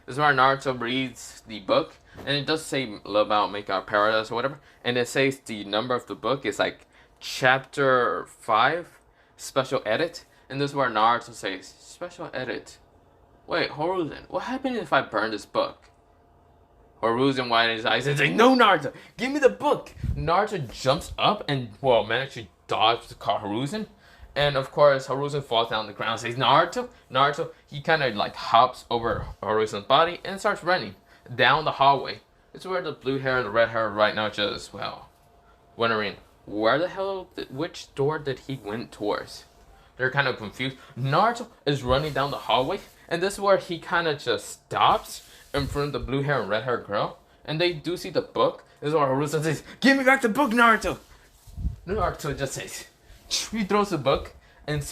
This is where Naruto reads the book, and it does say about make our paradise or whatever, and it says the number of the book is like chapter 5, special edit, and this is where Naruto says, special edit. Wait, Hiruzen, what happened if I burn this book? Hiruzen widens his eyes and says, no, Naruto, give me the book! Naruto jumps up and, well, manages to dodge the car Hiruzen. And of course, Hiruzen falls down on the ground and says, Naruto, he kind of like hops over Hiruzen's body and starts running down the hallway. It's where the blue hair and the red hair right now just, well, wondering, where the hell, which door did he went towards? They're kind of confused. Naruto is running down the hallway, and this is where he kind of just stops in front of the blue hair and red hair girl. And they do see the book. This is where Hiruzen says, give me back the book, Naruto! Naruto just says, he throws the book and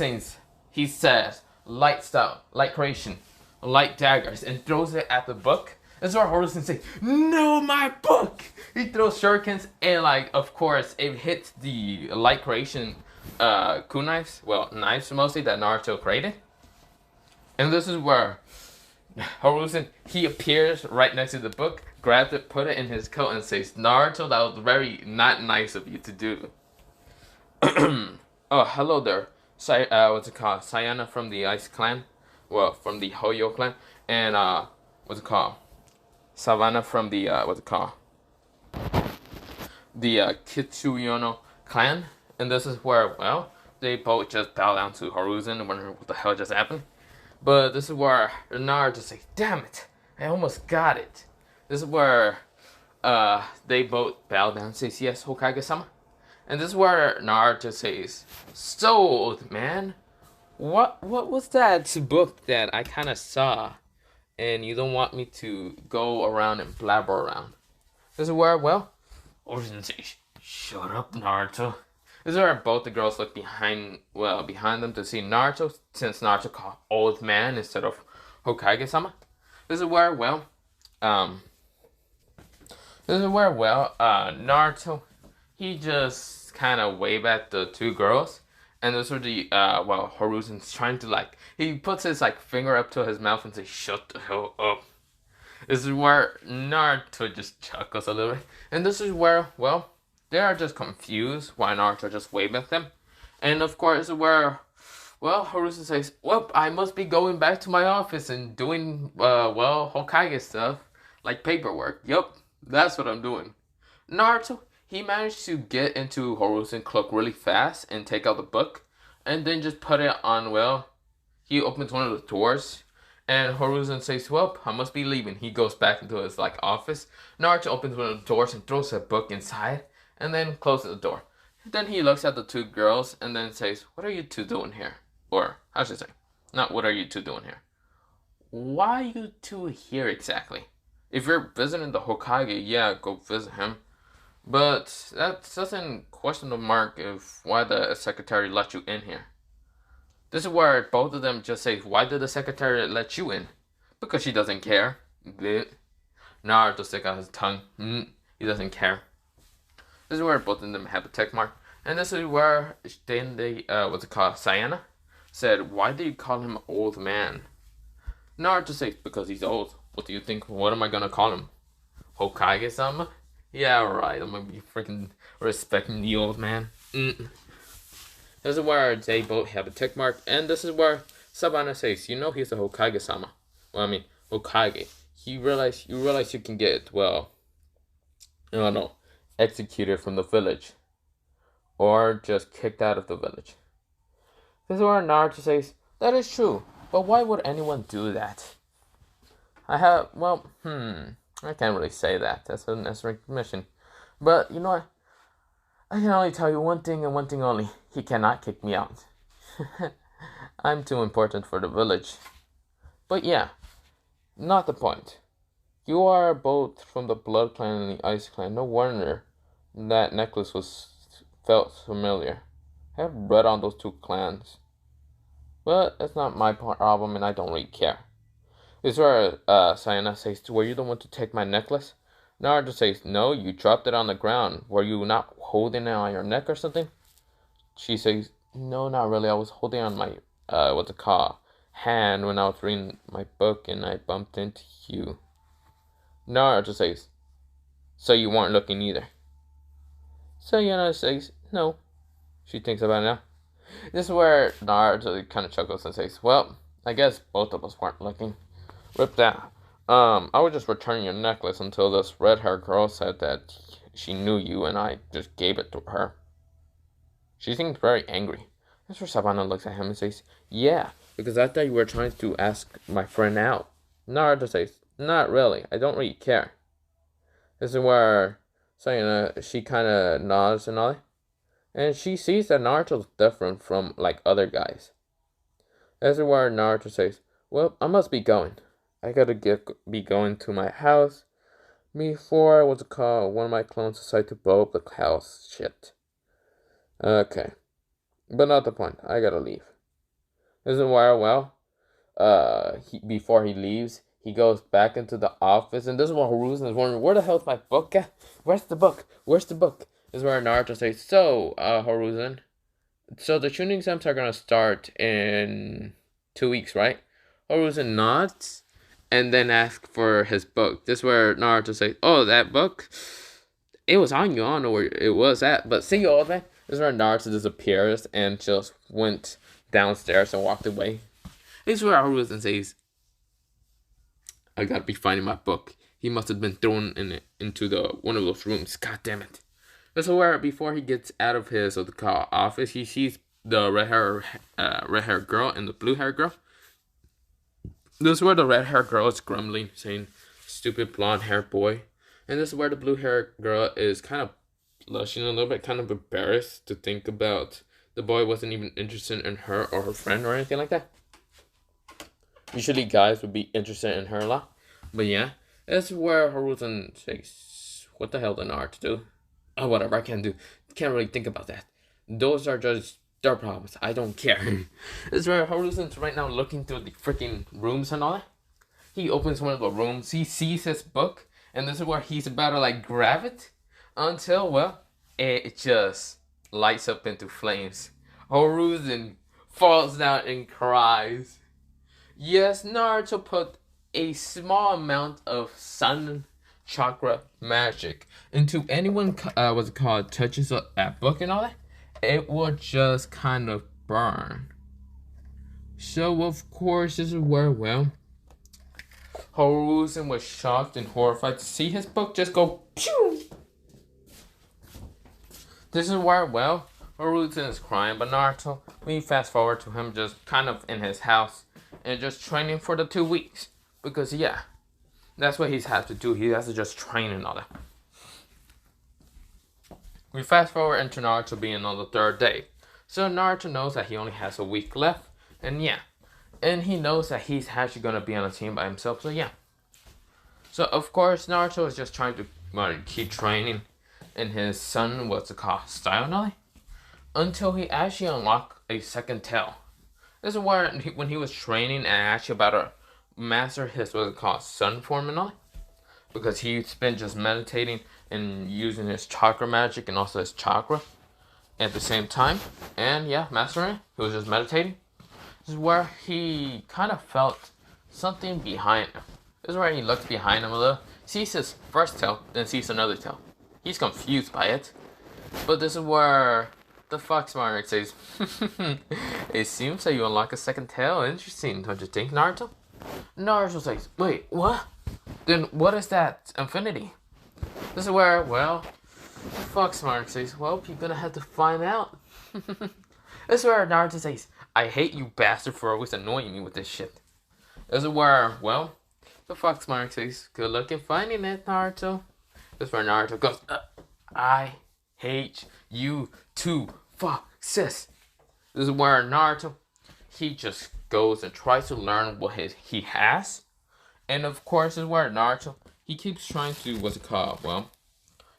he says, light style, light creation, light daggers, and throws it at the book. This is where Hiruzen says, no, my book! He throws shurikens and like, of course, it hits the light creation kunais, well, knives mostly that Naruto created. And this is where Hiruzen, he appears right next to the book, grabs it, put it in his coat, and says, Naruto, that was very not nice of you to do. Oh, hello there. What's it called? Sayana from the Ice Clan. Well, from the Hoyo Clan. And, what's it called? Savannah from the, what's it called? The, Kitsuyono Clan. And this is where, well, they both just bow down to Hiruzen and wonder what the hell just happened. But this is where Naruto says, damn it, I almost got it. This is where, they both bow down and says, yes, Hokage-sama. And this is where Naruto says, so, old man, what was that book that I kind of saw and you don't want me to go around and blabber around? This is where, well, Hiruzen says, shut up, Naruto. This is where both the girls look behind them to see Naruto, since Naruto called old man instead of Hokage-sama. This is where, Naruto, he just kind of waved at the two girls. And this was the, Hiruzen's trying to, like, he puts his, like, finger up to his mouth and says, shut the hell up. This is where Naruto just chuckles a little bit. And this is where, well, they are just confused why Naruto just waved at them. And, of course, where, well, Hiruzen says, well, I must be going back to my office and doing, Hokage stuff, like paperwork. Yup, that's what I'm doing. Naruto, he managed to get into Hiruzen's cloak really fast and take out the book. And then just put it on, well, he opens one of the doors. And Hiruzen says, well, I must be leaving. He goes back into his, like, office. Naruto opens one of the doors and throws a book inside. And then closes the door. Then he looks at the two girls and then says, what are you two doing here? Or, I should say, not what are you two doing here. Why are you two here exactly? If you're visiting the Hokage, yeah, go visit him. But that doesn't question the mark of why the secretary let you in here. This is where both of them just say, why did the secretary let you in? Because she doesn't care. Naruto stick out his tongue. He doesn't care. This is where both of them have a check mark. And this is where then they, Sayana said, why do you call him old man? Naruto says, because he's old. What do you think? What am I gonna call him? Hokage-sama? Yeah, right. I'm gonna be freaking respecting the old man. This is where they both have a tick mark. And this is where Savannah says, you know he's a Hokage-sama. Well, I mean, Hokage. You realize you can get, well, I don't know, executed from the village. Or just kicked out of the village. This is where Naruto says, that is true. But why would anyone do that? I can't really say that. That's a necessary mission. But, you know what? I can only tell you one thing and one thing only. He cannot kick me out. I'm too important for the village. But yeah, not the point. You are both from the Blood Clan and the Ice Clan. No wonder that necklace felt familiar. I have read on those two clans. But it's not my problem and I don't really care. This is where Sayana says, were you the one to take my necklace? Naruto says, no, you dropped it on the ground. Were you not holding it on your neck or something? She says, no, not really. I was holding it on my what's it called, hand when I was reading my book and I bumped into you. Naruto says, so you weren't looking either. Sayana says, no. She thinks about it now. This is where Naruto kind of chuckles and says, well, I guess both of us weren't looking. Rip that. I was just returning your necklace until this red-haired girl said that she knew you and I just gave it to her. She seems very angry. That's where Savannah looks at him and says, yeah, because I thought you were trying to ask my friend out. Naruto says, not really. I don't really care. This is where Sayana, she kind of nods and all. And she sees that Naruto's different from, like, other guys. This is where Naruto says, well, I must be going. I gotta be going to my house before, what's it called, one of my clones decided to blow up the house. Shit. Okay. But not the point. I gotta leave. This is where, well, before he leaves, he goes back into the office, and this is where Hiruzen is wondering, where the hell's my book at? Where's the book? Where's the book? This is where Naruto says, so, Hiruzen, so the tuning exams are gonna start in 2 weeks, right? Hiruzen nods, and then asks for his book. This is where Naruto says, oh, that book? It was on you, I don't know where it was at, but see you, old man. This is where Naruto disappears and just went downstairs and walked away. This is where Hiruzen says, I gotta be finding my book. He must have been thrown into one of those rooms. God damn it. This is where before he gets out of his office, he sees the red-haired girl and the blue-haired girl. This is where the red-haired girl is grumbling, saying, stupid blonde-haired boy. And this is where the blue-haired girl is kind of blushing a little bit, kind of embarrassed to think about the boy wasn't even interested in her or her friend or anything like that. Usually guys would be interested in her a lot. But yeah, this is where Hiruzen says, what the hell did Naruto do? Oh, whatever, I can't really think about that. Those are just their problems. I don't care. This is where Hiruzen's right now looking through the freaking rooms and all that. He opens one of the rooms. He sees his book. And this is where he's about to, like, grab it. Until, well, it just lights up into flames. Hiruzen falls down and cries. Yes, Naruto put a small amount of sun chakra magic into anyone touches that book and all that, it will just kind of burn. So of course this is where, well, Hiruzen was shocked and horrified to see his book just go pew. This is where, well, Hiruzen is crying, but Naruto, we fast forward to him just kind of in his house and just training for the 2 weeks. Because, yeah, that's what he's had to do. He has to just train and all that. We fast forward into Naruto being on the 3rd day. So Naruto knows that he only has a week left. And, yeah. And he knows that he's actually going to be on a team by himself. So, yeah. So, of course, Naruto is just trying to keep training in his son, style and all that. Until he actually unlocked a second tail. This is where when he was training and actually about to master his sun form and all, because he's been just meditating and using his chakra magic and also his chakra at the same time, and yeah, mastering it. He was just meditating. This is where he kind of felt something behind him. This is where he looks behind him a little, sees his first tail, then sees another tail. He's confused by it, but this is where the fox Monarch says, it seems that you unlock a second tail. Interesting, don't you think, Naruto? Naruto says, wait, what? Then what is that infinity? This is where, well, the fox Monarch says, well, you're gonna have to find out. This is where Naruto says, I hate you bastard for always annoying me with this shit. This is where, well, the fox Monarch says, good luck in finding it, Naruto. This is where Naruto goes, I hate you too, foxes. This is where Naruto, he just goes and tries to learn what he has. And of course, this is where Naruto, he keeps trying to,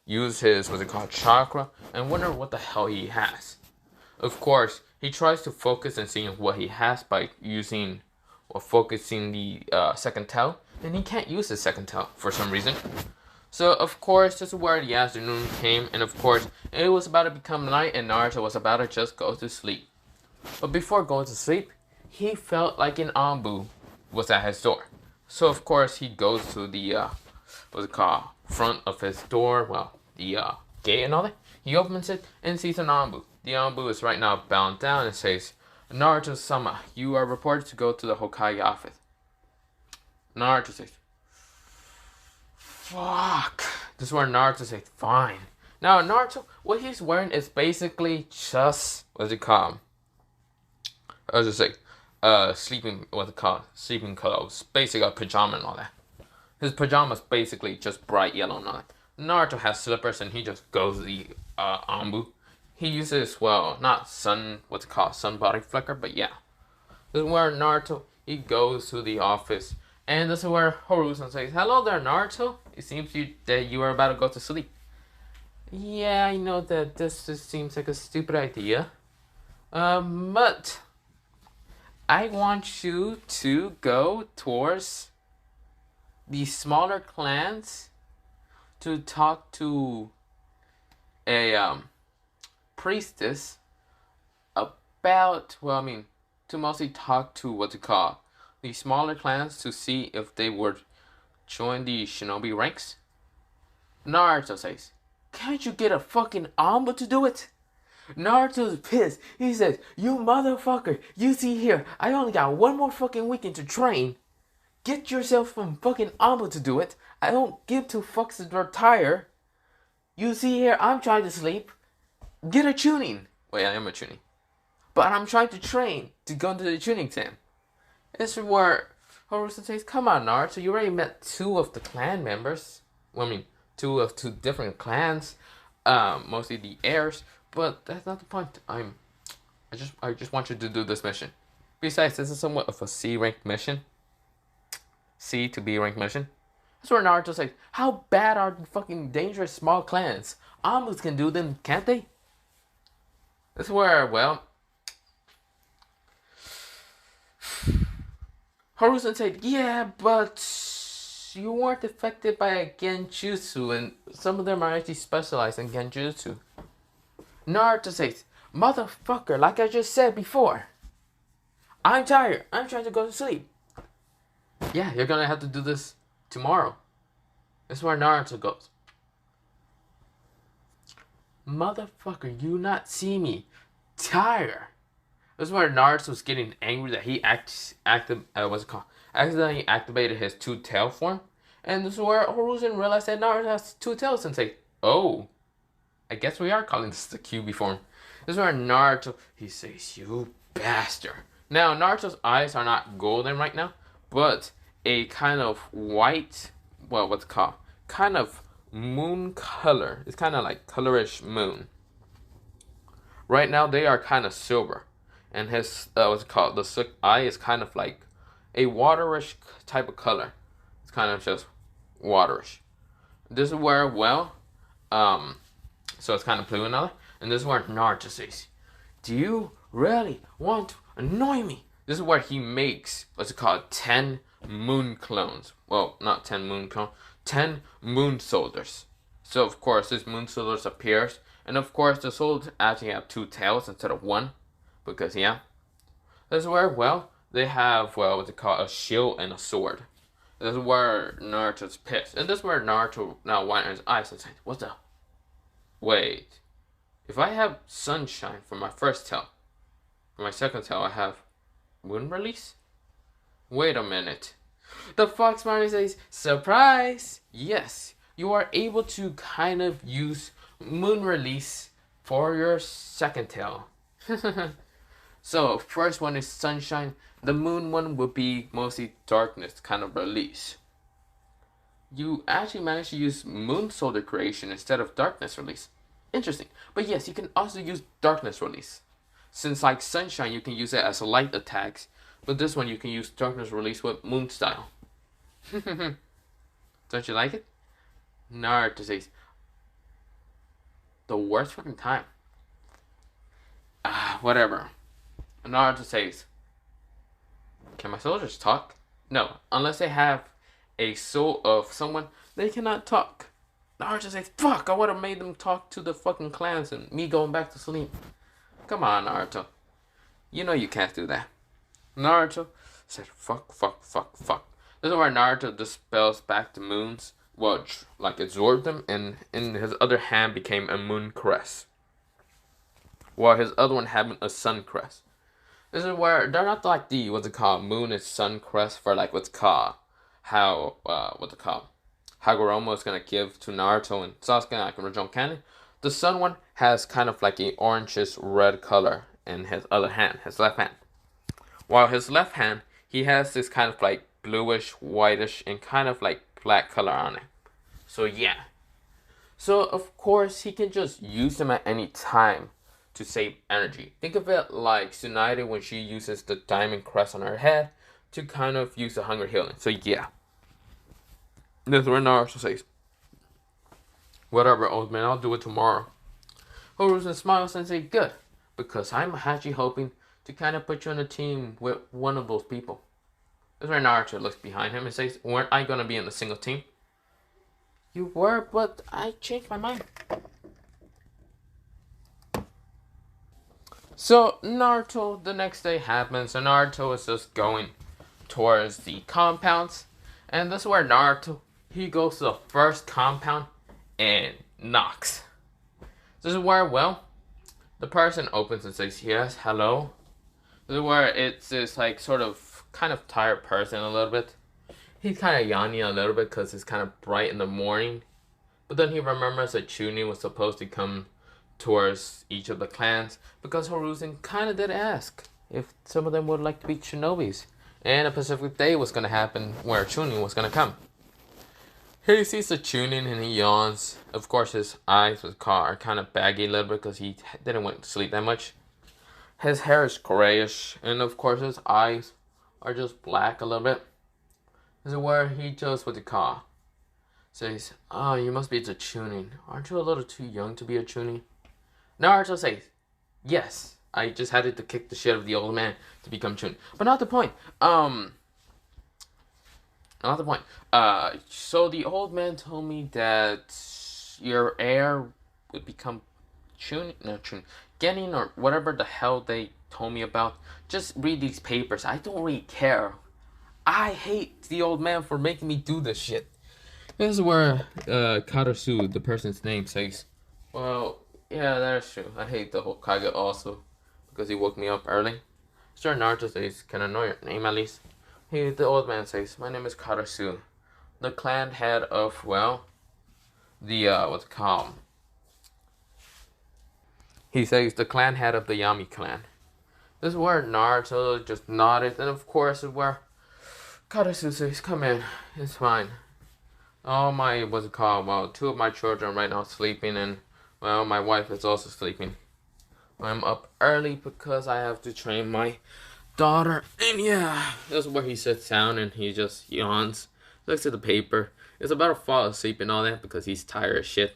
use his, chakra and wonder what the hell he has. Of course, he tries to focus and seeing what he has by using or focusing the second tail. And he can't use his second tail for some reason. So, of course, this is where the afternoon came, and of course, it was about to become night, and Naruto was about to just go to sleep. But before going to sleep, he felt like an Anbu was at his door. So of course he goes to the what's it called, front of his door, well, the gate and all that. He opens it and sees an Anbu. The Anbu is right now bound down and says, Naruto-sama, you are reported to go to the Hokage office. Naruto says, fuck. This is where Naruto says, fine. Now Naruto, what he's wearing is basically just, what's it called? I was just like, sleeping, what's it called? Sleeping clothes. Basically a pajama and all that. His pajamas basically just bright yellow and all that. Naruto has slippers and he just goes the Anbu. He uses, well, not sun body flicker, but yeah. This is where Naruto, he goes to the office. And this is where Hiruzen says, hello there, Naruto. It seems that you are about to go to sleep. Yeah, I know that this just seems like a stupid idea. But I want you to go towards the smaller clans to talk to a priestess about, well, I mean, to mostly talk to what's it called, the smaller clans to see if they would join the shinobi ranks. Naruto says, can't you get a fucking Amba to do it? Naruto's pissed. He says, you motherfucker, you see here, I only got one more fucking weekend to train. Get yourself some fucking Amba to do it. I don't give two fucks to retire. You see here, I'm trying to sleep. Get a tuning. Wait, I am a tuning. But I'm trying to train to go into the tuning exam. This is where Hiruzen says, come on, Naruto, you already met two of the clan members. Well, I mean, two of two different clans. Mostly the heirs. But that's not the point. I just want you to do this mission. Besides, this is somewhat of a C ranked mission. C to B ranked mission. That's where Naruto says, how bad are the fucking dangerous small clans? Ambus can do them, can't they? That's where, well, Hiruzen said, yeah, but you weren't affected by a genjutsu, and some of them are actually specialized in genjutsu. Naruto says, motherfucker, like I just said before, I'm tired. I'm trying to go to sleep. Yeah, you're gonna have to do this tomorrow. That's where Naruto goes. Motherfucker, you not see me tired. This is where Naruto's getting angry that he accidentally activated his two-tail form. And this is where Hiruzen realized that Naruto has two tails and say, oh, I guess we are calling this the QB form. This is where Naruto, he says, you bastard. Now, Naruto's eyes are not golden right now, but a kind of white, well, what's it called? Kind of moon color. It's kind of like colorish moon. Right now, they are kind of silver. And his, what's it called? The eye is kind of like a waterish type of color. It's kind of just waterish. This is where, well, so it's kind of blue and other. And this is where Naruto says, do you really want to annoy me? This is where he makes, what's it called, 10 moon clones. Well, not 10 moon clones, 10 moon soldiers. So, of course, this moon soldiers appears. And, of course, the soldiers actually have two tails instead of one. Because, yeah. This is where, well, they have, well, what's it called, a shield and a sword. This is where Naruto's pissed. And this is where Naruto now widens his eyes and says, what the? Wait. If I have sunshine for my first tail, for my second tail I have moon release? Wait a minute. The Fox Marty says, surprise! Yes, you are able to kind of use moon release for your second tail. So, first one is sunshine. The moon one would be mostly darkness kind of release. You actually managed to use moon soldier creation instead of darkness release. Interesting. But yes, you can also use darkness release. Since like sunshine, you can use it as light attacks. But this one, you can use darkness release with moon style. Don't you like it? Naruto says, the worst fucking time. Whatever. Naruto says, can my soldiers talk? No, unless they have a soul of someone, they cannot talk. Naruto says, fuck, I would have made them talk to the fucking clans and me going back to sleep. Come on, Naruto. You know you can't do that. Naruto said, fuck, fuck, fuck, fuck. This is where Naruto dispels back the moons, well, like absorbed them, and in his other hand became a moon crest, while his other one having a sun crest. This is where they're not like the what's it called moon and sun crest for like what's called how what's it called Hagoromo is gonna give to Naruto and Sasuke like original canon. The sun one has kind of like a orangish red color in his other hand, his left hand. While his left hand, he has this kind of like bluish, whitish, and kind of like black color on it. So yeah. So of course he can just use them at any time to save energy. Think of it like Tsunade when she uses the diamond crest on her head to kind of use the hunger healing. So yeah. This is where Naruto says, whatever, old man, I'll do it tomorrow. Hiruzen smiles and says, good, because I'm actually hoping to kind of put you on a team with one of those people. This is where Naruto looks behind him and says, weren't I going to be in a single team? You were, but I changed my mind. So Naruto, the next day happens, and Naruto is just going towards the compounds. And this is where Naruto, he goes to the first compound and knocks. This is where, well, the person opens and says, yes, hello. This is where it's this like sort of kind of tired person a little bit. He's kind of yawning a little bit because it's kind of bright in the morning. But then he remembers that Chunin was supposed to come towards each of the clans because Hiruzen kind of did ask if some of them would like to be shinobis. And a Pacific Day was going to happen where Chunin was going to come. He sees the Chunin and he yawns. Of course, his eyes are kind of baggy a little bit because he didn't want to sleep that much. His hair is grayish, and of course his eyes are just black a little bit. This is where he just what they call says, oh, you must be the Chunin. Aren't you a little too young to be a Chunin? Naruto says, yes, I just had to kick the shit of the old man to become Chunin. But not the point. Not the point. So the old man told me that your heir would become Chunin, no Chunin, Genin or whatever the hell they told me about. Just read these papers. I don't really care. I hate the old man for making me do this shit. This is where Karasu, the person's name, says, well, yeah, that's true. I hate the Hokage also because he woke me up early. Sir Naruto says, can I know your name at least? The old man says, my name is Karasu, the clan head of, well, the, what's it called? He says, the clan head of the Yami clan. This is where Naruto just nodded, and of course, this is where Karasu says, come in, it's fine. All my, what's it called? Well, two of my children right now sleeping, and, well, my wife is also sleeping. I'm up early because I have to train my daughter, and yeah, this is where he sits down and he just yawns, looks at the paper. It's about to fall asleep and all that because he's tired as shit.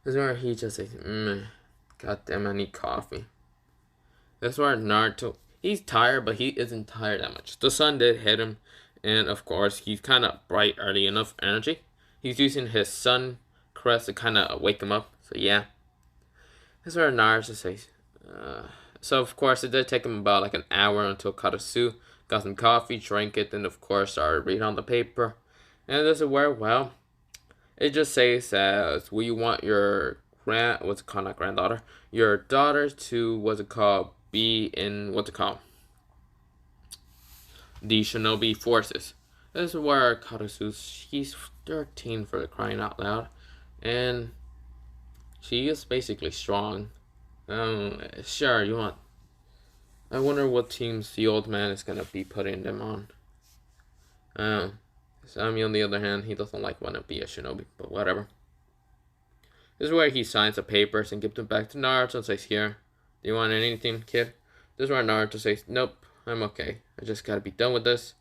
This is where he just says, God damn, I need coffee. That's where Naruto, he's tired, but he isn't tired that much. The sun did hit him, and of course, he's kind of bright early enough energy. He's using his sun crest to kind of wake him up, so yeah. That's where Naruto says, so of course, it did take him about like an hour until Karasu got some coffee, drank it, and of course, started reading on the paper. And this is where, well, it just says that we want your not granddaughter, your daughter to, be in, the Shinobi forces. This is where Karasu, she's 13 for the crying out loud, and she is basically strong. Sure, you want. I wonder what teams the old man is gonna be putting them on. Sammy, on the other hand, he doesn't want to be a shinobi, but whatever. This is where he signs the papers and gives them back to Naruto and says, here, do you want anything, kid? This is where Naruto says, nope, I'm okay. I just gotta be done with this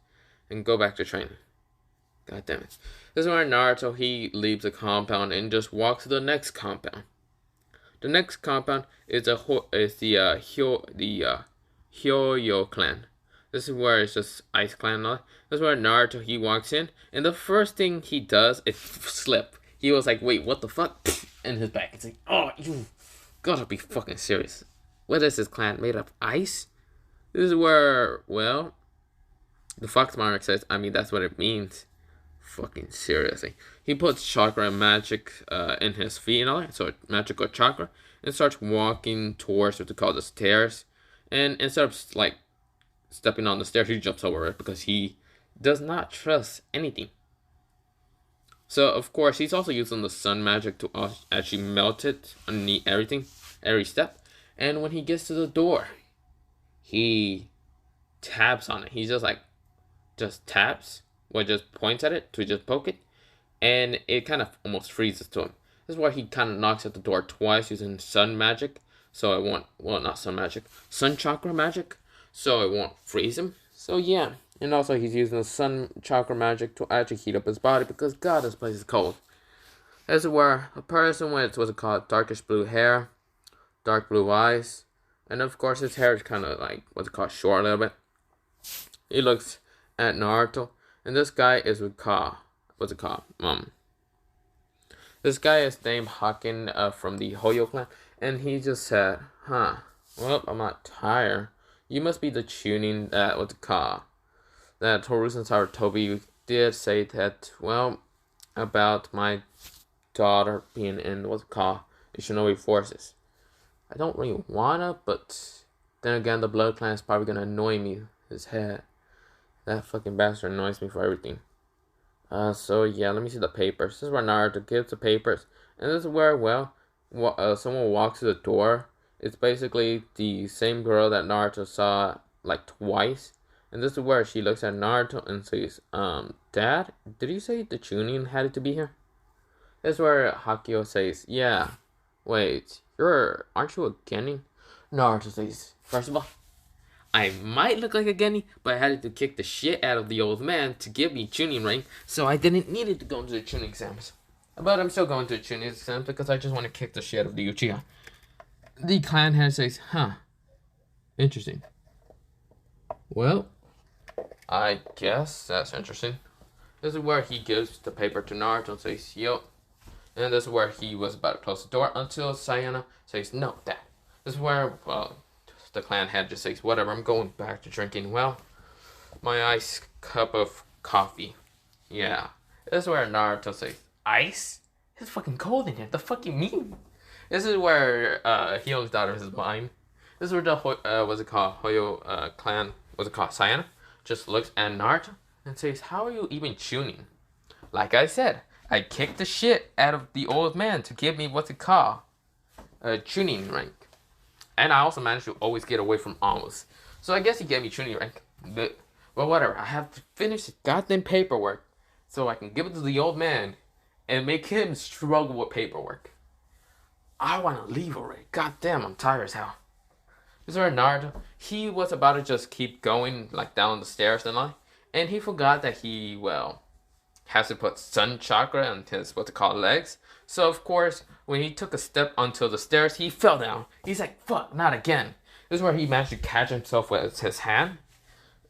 and go back to training. God damn it. This is where Naruto, he leaves the compound and just walks to the next compound. The next compound is the Hyoyo clan. This is where it's just Ice Clan. This is where Naruto, he walks in, and the first thing he does is slip. He was like, wait, what the fuck? In his back. It's like, oh, you gotta be fucking serious. What is this clan made of ice? This is where, well, The Fox Monarch says, I mean, that's what it means. Fucking seriously. He puts chakra and magic in his feet and all that, so magical chakra, and starts walking towards what they call the stairs. And instead of like stepping on the stairs, he jumps over it because he does not trust anything. So of course he's also using the sun magic to actually melt it underneath everything, every step. And when he gets to the door, he taps on it. He just taps, or just points at it to just poke it, and it kind of almost freezes to him. This is why he kind of knocks at the door twice using sun magic, so it won't, well, not sun magic, sun chakra magic, so it won't freeze him. So yeah, and also he's using the sun chakra magic to actually heat up his body because God, this place is cold. This is where a person with what's it called, darkish blue hair, dark blue eyes, and of course his hair is kind of like what's it called, short a little bit. He looks at Naruto, and this guy is with what's it called? This guy is named Haken from the Hoyo clan, and he just said, huh, well, I'm not tired. You must be the tuning that what's it called? That Hiruzen Sarutobi did say that, well, about my daughter being in what's it called, the Shinobi forces. I don't really wanna, but then again, the Blood Clan is probably gonna annoy me. His head. That fucking bastard annoys me for everything. So yeah, let me see the papers. This is where Naruto gives the papers. And this is where, well, someone walks to the door. It's basically the same girl that Naruto saw, like, twice. And this is where she looks at Naruto and says, Dad, did you say the Chunin had to be here? This is where Hakio says, yeah. Wait, aren't you a Genin? Naruto says, first of all, I might look like a Genny, but I had to kick the shit out of the old man to give me tuning rank, so I didn't need it to go into the tuning exams. But I'm still going to the tuning exams because I just want to kick the shit out of the Uchiha. The clan head says, huh, interesting. Well, I guess that's interesting. This is where he gives the paper to Naruto and says, yo. And this is where he was about to close the door until Sayana says, no, Dad. This is where, well, the clan head just says, whatever, I'm going back to drinking, well, my iced cup of coffee. Yeah. This is where Naruto says, ice? It's fucking cold in here. The fuck you mean? This is where he almost out of his mind. This is where the, what's it called, Hoyo clan, what's it called, Sayana, just looks at Naruto and says, how are you even tuning? Like I said, I kicked the shit out of the old man to give me what's it called, a tuning rank. And I also managed to always get away from almost. So I guess he gave me tuning rank. But whatever, I have to finish the goddamn paperwork so I can give it to the old man and make him struggle with paperwork. I want to leave already. Goddamn, I'm tired as hell. This is where Naruto, he was about to just keep going like down the stairs and all. And he forgot that he, well, has to put sun chakra on his, what they call, legs. So of course, when he took a step onto the stairs, he fell down. He's like, fuck, not again. This is where he managed to catch himself with his hand.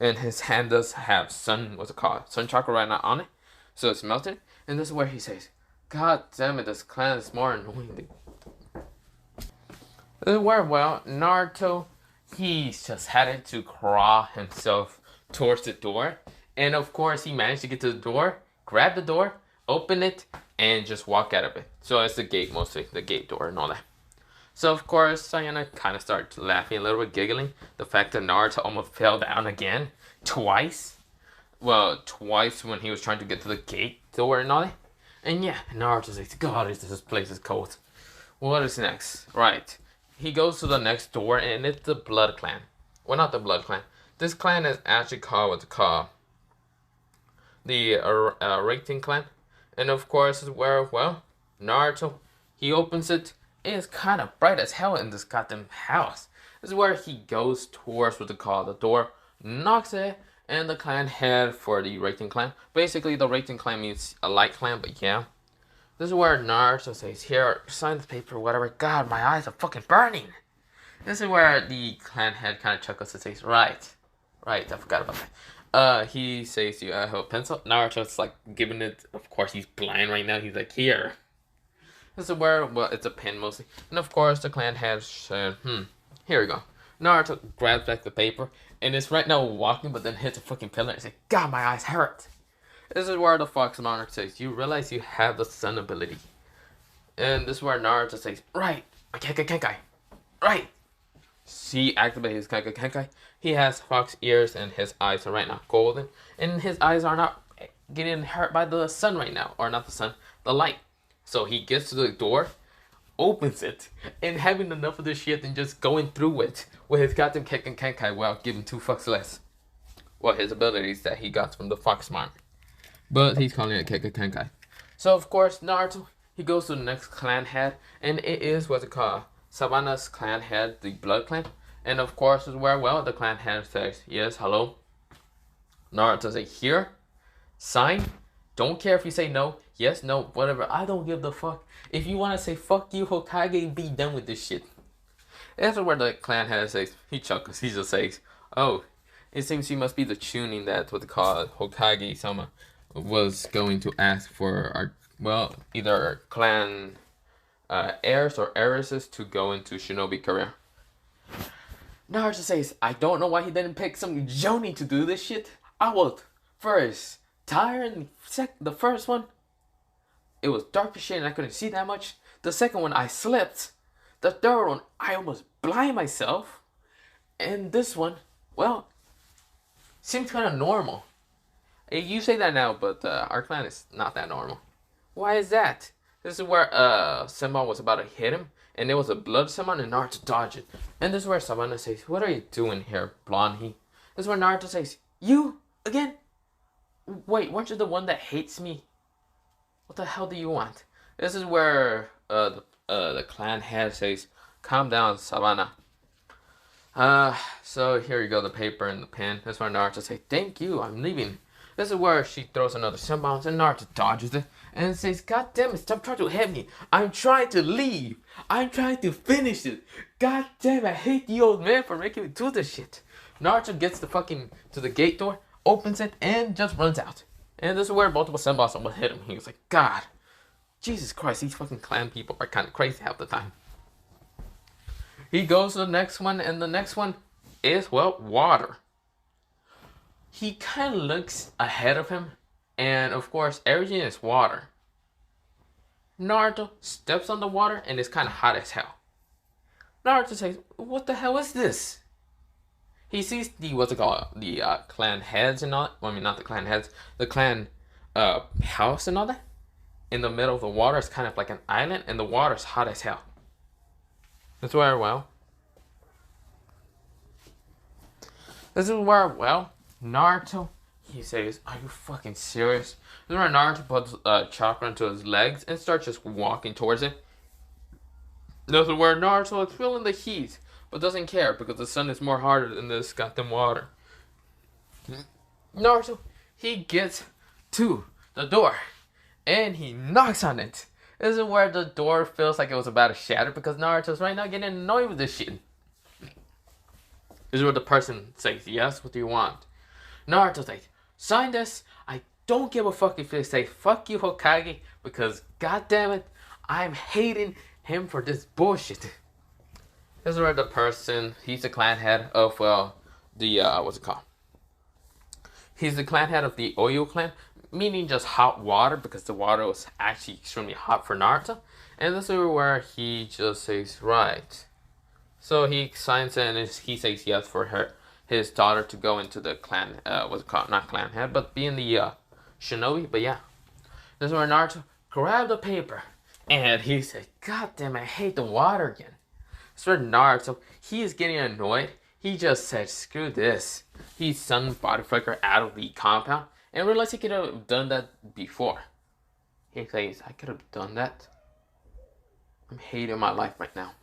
And his hand does have sun, what's it called? Sun chakra right now on it. So it's melted. And this is where he says, God damn it, this clan is more annoying. This is where, well, Naruto, he's just headed to crawl himself towards the door. And of course, he managed to get to the door, grab the door, open it, and just walk out of it. So it's the gate mostly, the gate door and all that. So of course, Sayana kind of started laughing a little bit, giggling. The fact that Naruto almost fell down again, twice. Well, twice when he was trying to get to the gate door and all that. And yeah, Naruto says, God, this place is cold. What is next? Right. He goes to the next door and it's the Blood Clan. Well, not the Blood Clan. This clan is actually called what's called the Rating Clan. And of course, where, well, Naruto, he opens it. It is kind of bright as hell in this goddamn house. This is where he goes towards what they call the door, knocks it, and the clan head for the Rating Clan. Basically, the Rating Clan means a light clan, but yeah. This is where Naruto says, here, sign the paper, whatever. God, my eyes are fucking burning. This is where the clan head kind of chuckles and says, right, I forgot about that. He says to you, I have a pencil. Naruto's like giving it, of course, he's blind right now. He's like, here. This is where, well, it's a pen mostly. And of course, the clan head said, here we go. Naruto grabs back the paper and is right now walking, but then hits a fucking pillar and says, "God, my eyes hurt." This is where the Fox Monarch says, "You realize you have the sun ability." And this is where Naruto says, "Right, Kenkai, right." He activates his Kenkai. He has fox ears and his eyes are right now golden. And his eyes are not getting hurt by the sun right now. Or not the sun, the light. So he gets to the door, opens it, and having enough of this shit and just going through it with his goddamn Kenkai without giving 2 fucks less. Well, his abilities that he got from the Fox Monarch. But he's calling it Kenkai. So, of course, Naruto, he goes to the next clan head, and it is what's it called? Savannah's clan head, the Blood Clan. And, of course, is where, well, the clan head says, "Yes, hello." Naruto says, "Here, sign. Don't care if you say no, yes, no, whatever. I don't give the fuck. If you want to say fuck you, Hokage, be done with this shit." That's where the clan head says, he chuckles, he just says, "Oh, it seems you must be the tuning that what they call Hokage-sama was going to ask for our, well, either clan heirs or heiresses to go into shinobi career." Naruto says, "I don't know why he didn't pick some Jonin to do this shit. I was first tired, and the first one, it was dark as shit and I couldn't see that much. The second one, I slept. The third one, I almost blind myself. And this one, well, seems kind of normal. Hey, you say that now, but our clan is not that normal." "Why is that?" This is where Senbon was about to hit him, and there was a blood summon, and Naruto dodged it. And this is where Savannah says, "What are you doing here, Blondie?" This is where Naruto says, "You? Again? Wait, weren't you the one that hates me? What the hell do you want?" This is where the clan head says, "Calm down, Savannah." So here you go, the paper and the pen. This is where Naruto says, "Thank you, I'm leaving." This is where she throws another sunbounce and Naruto dodges it and says, "God damn it, stop trying to hit me. I'm trying to leave. I'm trying to finish it. God damn, I hate you old man for making me do this shit." Naruto gets to the gate door, opens it, and just runs out. And this is where multiple sunbounce almost hit him. He was like, "God, Jesus Christ, these fucking clan people are kind of crazy half the time." He goes to the next one, and the next one is, well, water. He kind of looks ahead of him, and of course, everything is water. Naruto steps on the water, and it's kind of hot as hell. Naruto says, "What the hell is this?" He sees the clan heads and all that. Well, I mean, not the clan heads, the clan house and all that. In the middle of the water, it's kind of like an island, and the water is hot as hell. That's where, well, Naruto, he says, "Are you fucking serious?" This is where Naruto puts chakra into his legs and starts just walking towards it. This is where Naruto is feeling the heat, but doesn't care because the sun is more harder than this goddamn water. Naruto, he gets to the door and he knocks on it. This is where the door feels like it was about to shatter because Naruto's right now getting annoyed with this shit. This is where the person says, "Yes, what do you want?" Naruto says, "Sign this. I don't give a fuck if they say fuck you, Hokage, because goddammit, I'm hating him for this bullshit." This is where the person, he's the clan head of, well, the, what's it called? He's the clan head of the Oyo clan, meaning just hot water because the water was actually extremely hot for Naruto. And this is where he just says, "Right." So he signs in and he says yes for his daughter to go into the clan, what's it called? Not clan head, but being the shinobi, but yeah. This is where Naruto grabbed the paper and he said, "God damn, I hate the water again." So Naruto, he is getting annoyed. He just said, "Screw this." He sent Bodyflicker out of the compound and realized he could have done that before. He says, "I could have done that. I'm hating my life right now."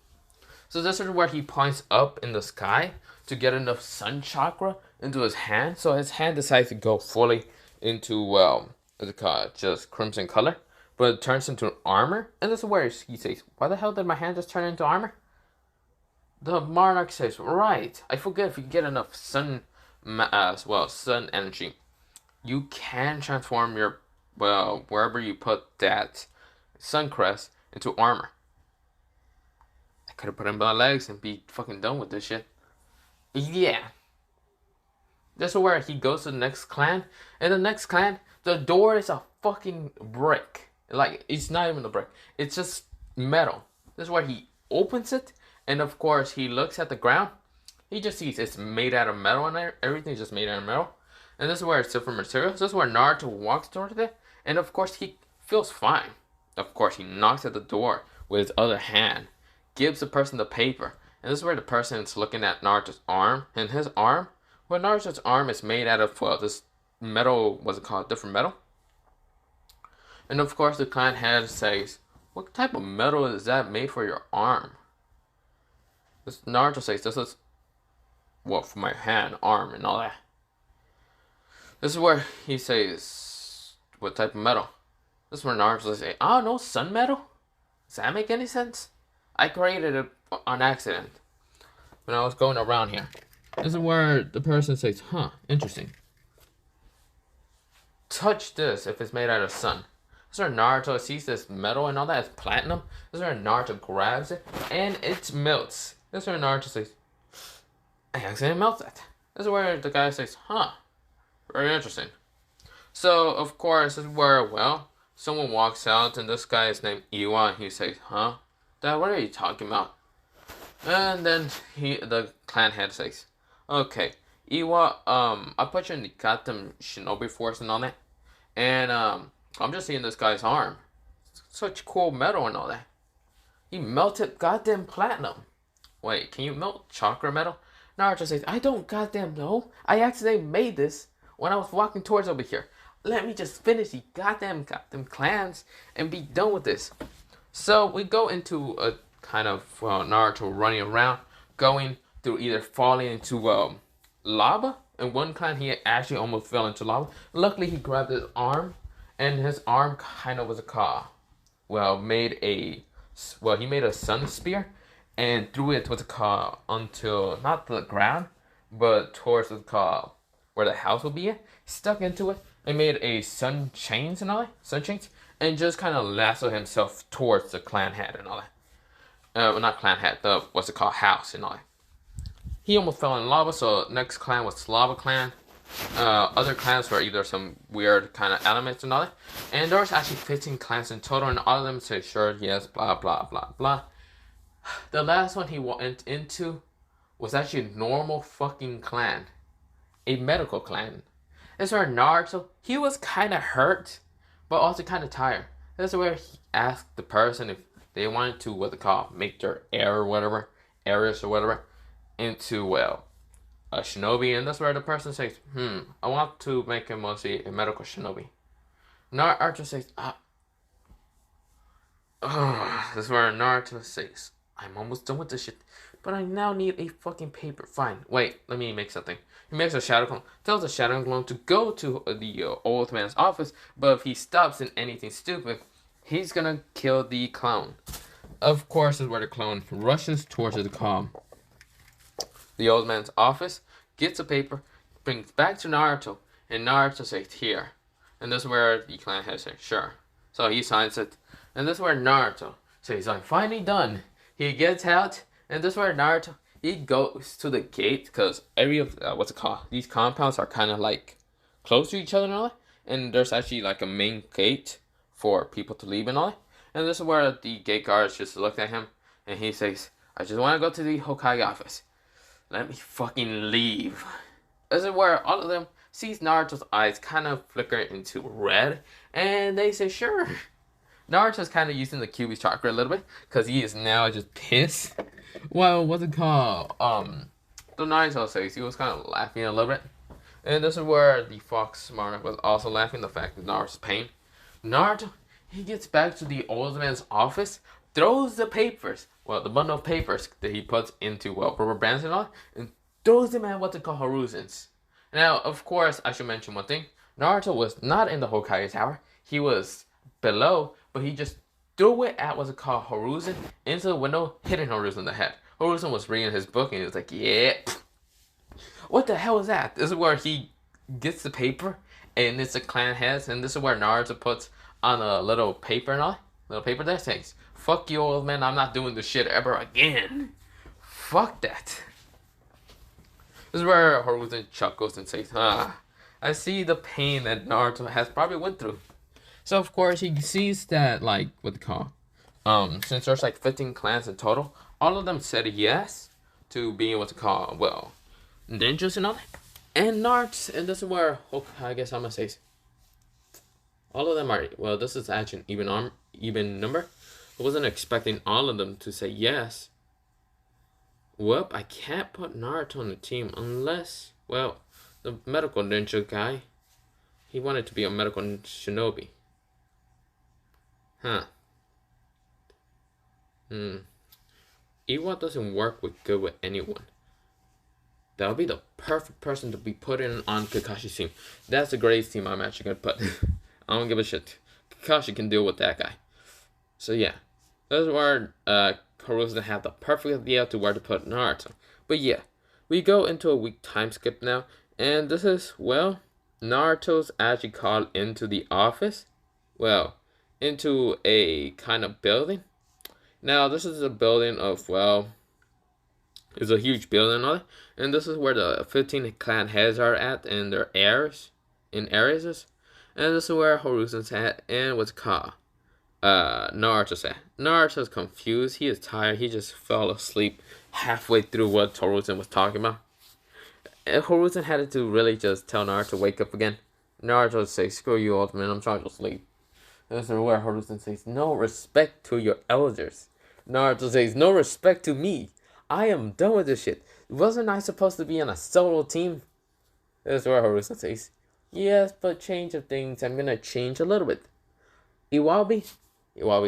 So this is where he points up in the sky to get enough sun chakra into his hand. So his hand decides to go fully into, well, what's it called? Just crimson color. But it turns into armor. And this is where he says, "Why the hell did my hand just turn into armor?" The Monarch says, "Right, I forget if you get enough sun energy, you can transform your, well, wherever you put that sun crest into armor." I could have put it in my legs and be fucking done with this shit. Yeah. This is where he goes to the next clan. And the next clan, the door is a fucking brick. Like, it's not even a brick. It's just metal. This is where he opens it. And of course, he looks at the ground. He just sees it's made out of metal and everything's just made out of metal. And this is where it's different materials. This is where Naruto walks towards it. And of course, he feels fine. Of course, he knocks at the door with his other hand. Gives the person the paper. And this is where the person is looking at Naruto's arm. And his arm, well, Naruto's arm is made out of, well, this metal, what's it called? Different metal. And of course, the clan head says, what type of metal is that made for your arm? This Naruto says, this is, well, for my hand, arm, and all that. This is where he says, what type of metal? This is where Naruto says, I don't know, sun metal? Does that make any sense? I created it on accident when I was going around here. This is where the person says, huh, interesting. Touch this if it's made out of sun. This is where Naruto sees this metal and all that is platinum. This is where Naruto grabs it and it melts. This is where Naruto says, I accidentally melted it. This is where the guy says, huh, very interesting. So, of course, this is where, well, someone walks out and this guy is named Iwa and he says, huh? Dad, what are you talking about? And then the clan head says, okay, Iwa, I put you in the goddamn shinobi force and all that. And, I'm just seeing this guy's arm. Such cool metal and all that. He melted goddamn platinum. Wait, can you melt chakra metal? Naruto says, I don't goddamn know. I accidentally made this when I was walking towards over here. Let me just finish the goddamn clans and be done with this. So we go into a kind of Naruto running around, going through either falling into lava. In one clan, he actually almost fell into lava. Luckily, he grabbed his arm, and his arm kind of was he made a sun spear, and threw it with a car until not the ground, but towards the car where the house will be at. Stuck into it and made a sun chains, and just kind of lassoed himself towards the clan head and all that. Not clan head, the house and all that. He almost fell in lava, so next clan was Lava Clan. Other clans were either some weird kind of elements and all that. And there was actually 15 clans in total, and all of them say sure, yes, blah, blah, blah, blah. The last one he went into was actually a normal fucking clan. A medical clan. This is where Naruto, he was kind of hurt, but also kind of tired. This is where he asked the person if they wanted to, make their areas or whatever, into, well, a shinobi. And that's where the person says, I want to make him mostly a medical shinobi. Naruto says, this is where Naruto says, I'm almost done with this shit, but I now need a fucking paper. Fine, wait, let me make something. He makes a shadow clone, tells the shadow clone to go to the old man's office, but if he stops in anything stupid, he's gonna kill the clone. Of course, this is where the clone rushes towards the old man's office, gets a paper, brings back to Naruto, and Naruto says, here. And this is where the clan head says, sure. So he signs it, and this is where Naruto says, I'm finally done. He gets out, and this is where Naruto, he goes to the gate, because these compounds are kind of like close to each other and all that, and there's actually like a main gate for people to leave and all that. And this is where the gate guards just look at him, and he says, I just want to go to the Hokage office. Let me fucking leave. This is where all of them sees Naruto's eyes kind of flicker into red, and they say, sure. Naruto's kind of using the Kyuubi's chakra a little bit, because he is now just pissed. Well, what's it called? The Naruto says he was kind of laughing a little bit. And this is where the Fox Monarch was also laughing, the fact that Naruto's pain. Naruto, he gets back to the old man's office, throws the papers, the bundle of papers that he puts into, rubber bands and all, and throws them at Hiruzen's. Now, of course, I should mention one thing. Naruto was not in the Hokage Tower. He was below, but he just threw it at Hiruzen into the window, hitting Hiruzen in the head. Hiruzen was reading his book, and he was like, yeah. What the hell is that? This is where he gets the paper, and it's a clan heads, and this is where Naruto puts on a little paper and all. Little paper that says, fuck you, old man, I'm not doing this shit ever again. Fuck that. This is where Hiruzen chuckles and says, I see the pain that Naruto has probably went through. So of course he sees that like what they call, since there's like 15 clans in total, all of them said yes to being what they call ninjas and all that. And Naruto, and this is where I guess I'm gonna say all of them are this is actually an even number. I wasn't expecting all of them to say yes. Well, I can't put Naruto on the team unless, the medical ninja guy, he wanted to be a medical shinobi. Huh. Iwa doesn't work good with anyone. That would be the perfect person to be put in on Kakashi's team. That's the greatest team I'm actually gonna put. I don't give a shit. Kakashi can deal with that guy. So yeah, that's where Hiruzen have the perfect idea to where to put Naruto. But yeah, we go into a week time skip now, and this is Naruto's actually called into the office. Into a kind of building. Now this is a building of it's a huge building, and this is where the 15 clan heads are at and their heirs in areas. And this is where Hiruzen's at and what's called Naruto's at. Naruto's confused. He is tired. He just fell asleep halfway through what Hiruzen was talking about. And Hiruzen had to really just tell Naruto to wake up again. Naruto says, "Screw you, old man. I'm trying to sleep." This is where Hiruzen says, "No respect to your elders." Naruto says, "No respect to me. I am done with this shit. Wasn't I supposed to be on a solo team?" This is where Hiruzen says, "Yes, but change of things. I'm gonna change a little bit." Iwabi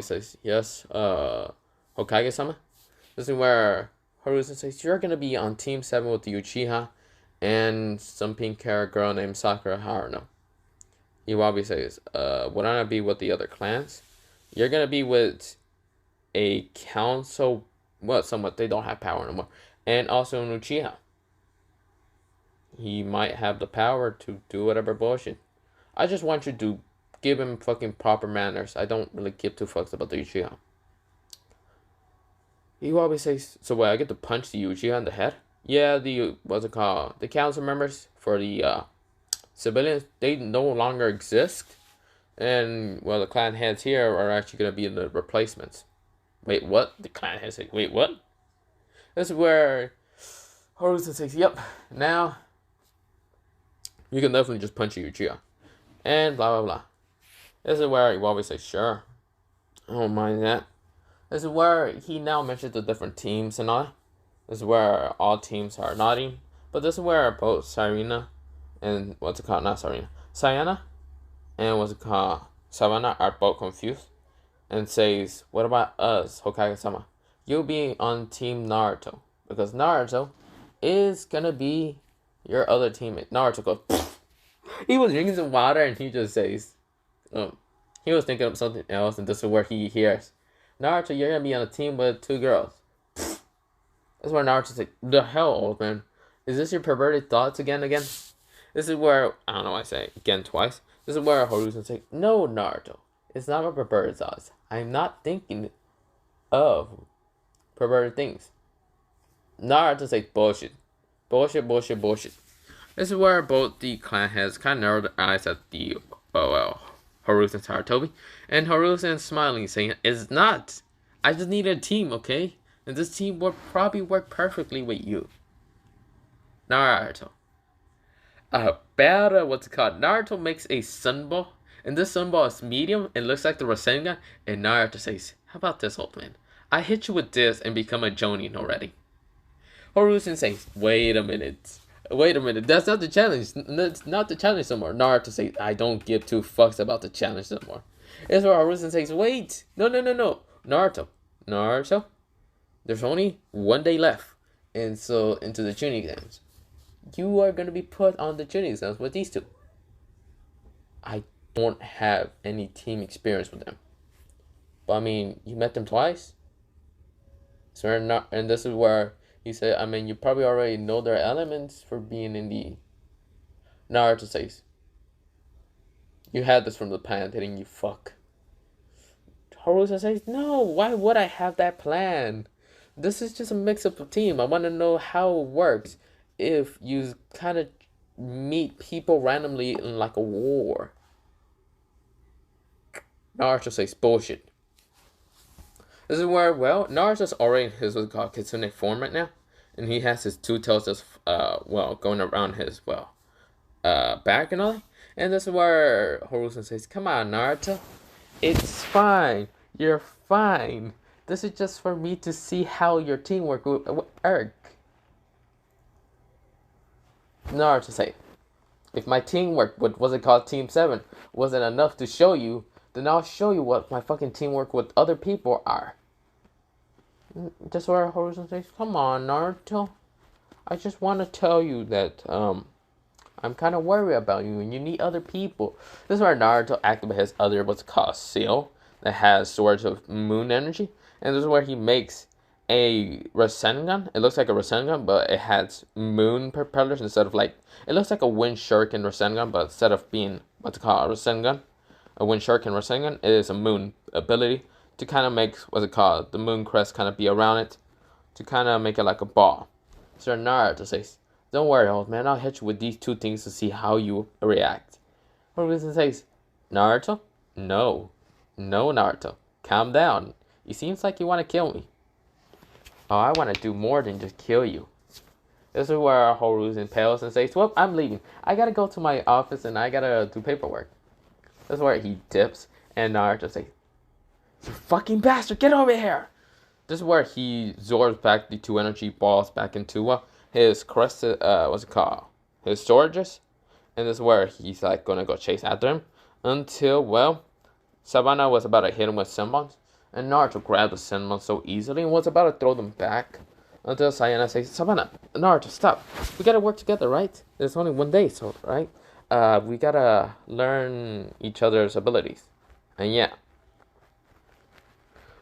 says, "Yes, Hokage-sama." This is where Hiruzen says, "You're gonna be on Team 7 with the Uchiha and some pink hair girl named Sakura Haruno." Iwabi says, "Would I not be with the other clans? You're gonna be with a council, somewhat, they don't have power anymore, and also an Uchiha. He might have the power to do whatever bullshit. I just want you to give him fucking proper manners. I don't really give two fucks about the Uchiha." Iwabi says, "So I get to punch the Uchiha in the head?" Yeah, the council members for the civilians, they no longer exist. And, the clan heads here are actually going to be the replacements. Wait, what? The clan heads say, wait, what? This is where Hiruzen says, "Yep, now you can definitely just punch Uchiha." And blah, blah, blah. This is where Iwabi says, "Sure, I don't mind that." This is where he now mentions the different teams and all. This is where all teams are nodding. But this is where both Sarina and Sayana and Savannah are both confused and says, "What about us, Hokage-sama? You'll be on Team Naruto because Naruto is gonna be your other teammate." Naruto goes, Pfft. He was drinking some water and he just says, he was thinking of something else, and this is where he hears, "Naruto, you're gonna be on a team with 2 girls." Pfft. That's where Naruto's like, "The hell, old man? Is this your perverted thoughts again? This is where, I don't know why I say again twice. This is where Hiruzen's like, "No, Naruto. It's not a perverted thoughts. I'm not thinking of perverted things." Naruto's like, "Bullshit. Bullshit, bullshit, bullshit." This is where both the clan heads kind of narrowed their eyes at the, Hiruzen Sarutobi. And Hiruzen smiling, saying, "It's not. I just need a team, okay? And this team will probably work perfectly with you." Naruto. Naruto makes a sunball, and this sunball is medium and looks like the Rasengan, and Naruto says, "How about this, old man? I hit you with this and become a Jonin already." Hiruzen says, Wait a minute, that's not the challenge, that's not the challenge no more." Naruto says, "I don't give 2 fucks about the challenge no more." It's where Hiruzen says, "Wait, no, Naruto, there's only 1 day left, and so into the Chunin exams. You are going to be put on the Chunin exams with these 2. I don't have any team experience with them. But I mean, you met them twice? So and this is where he said, I mean, you probably already know their elements for being in the..." Naruto says, "You had this from the plan, didn't you, fuck?" Hiruzen says, "No, why would I have that plan? This is just a mix-up of team. I want to know how it works. if you kind of meet people randomly in like a war? Naruto says bullshit. This is where, well, Naruto's already in his what's called Kitsune form right now. And he has his two tails just, going around his, back and all. And this is where Hiruzen says, come on, Naruto. It's fine. You're fine. This is just for me to see how your teamwork will work. Naruto says, if my teamwork, what's it called, Team 7, wasn't enough to show you, then I'll show you what my fucking teamwork with other people are. That's where Hiruzen says, come on, Naruto. I just want to tell you that, I'm kind of worried about you and you need other people. This is where Naruto activates his other, what's called seal, that has swords of moon energy. And this is where he makes a Rasengan. It looks like a Rasengan, but it has moon propellers instead of like, it looks like a wind shuriken Rasengan, but instead of being what's called a Rasengan, a wind shuriken Rasengan, it is a moon ability to kind of make, what's it called, the moon crest kind of be around it, to kind of make it like a ball. So Naruto says, don't worry, old man, I'll hit you with these two things to see how you react. Hiruzen says, Naruto? No, Naruto, calm down. It seems like you want to kill me. Oh, I want to do more than just kill you. This is where Hiruzen pales and says, well, I'm leaving. I gotta go to my office and I gotta do paperwork. This is where he dips and Naruto says, you fucking bastard, get over here! This is where he absorbs back the two energy balls back into his crested, what's it called? His storages. And this is where he's like gonna go chase after him. Until, well, Savannah was about to hit him with Senbons. And Naruto grabbed the Senbons so easily and was about to throw them back. Until Sayana says, Savannah, Naruto, stop. We gotta work together, right? There's only one day, so, right? We gotta learn each other's abilities. And yeah.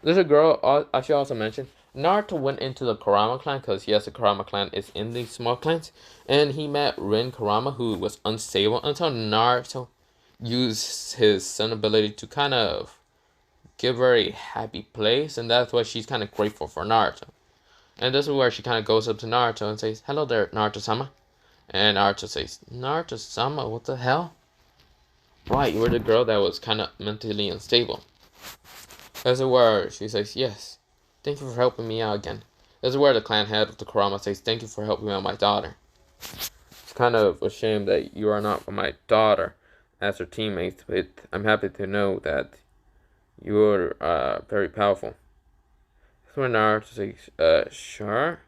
There's a girl, I should also mention, Naruto went into the Kurama clan because, yes, the Kurama clan is in these small clans. And he met Rin Kurama, who was unstable until Naruto used his sun ability to kind of give her a happy place. And that's why she's kind of grateful for Naruto. And this is where she kind of goes up to Naruto and says, hello there, Naruto-sama. And Naruto says, Naruto-sama, what the hell? Right, you were the girl that was kind of mentally unstable. This is where she says, yes, thank you for helping me out again. This is where the clan head of the Kurama says, thank you for helping me out my daughter. It's kind of a shame that you are not my daughter as her teammate, but I'm happy to know that you are very powerful. This is where Naruto says, sure.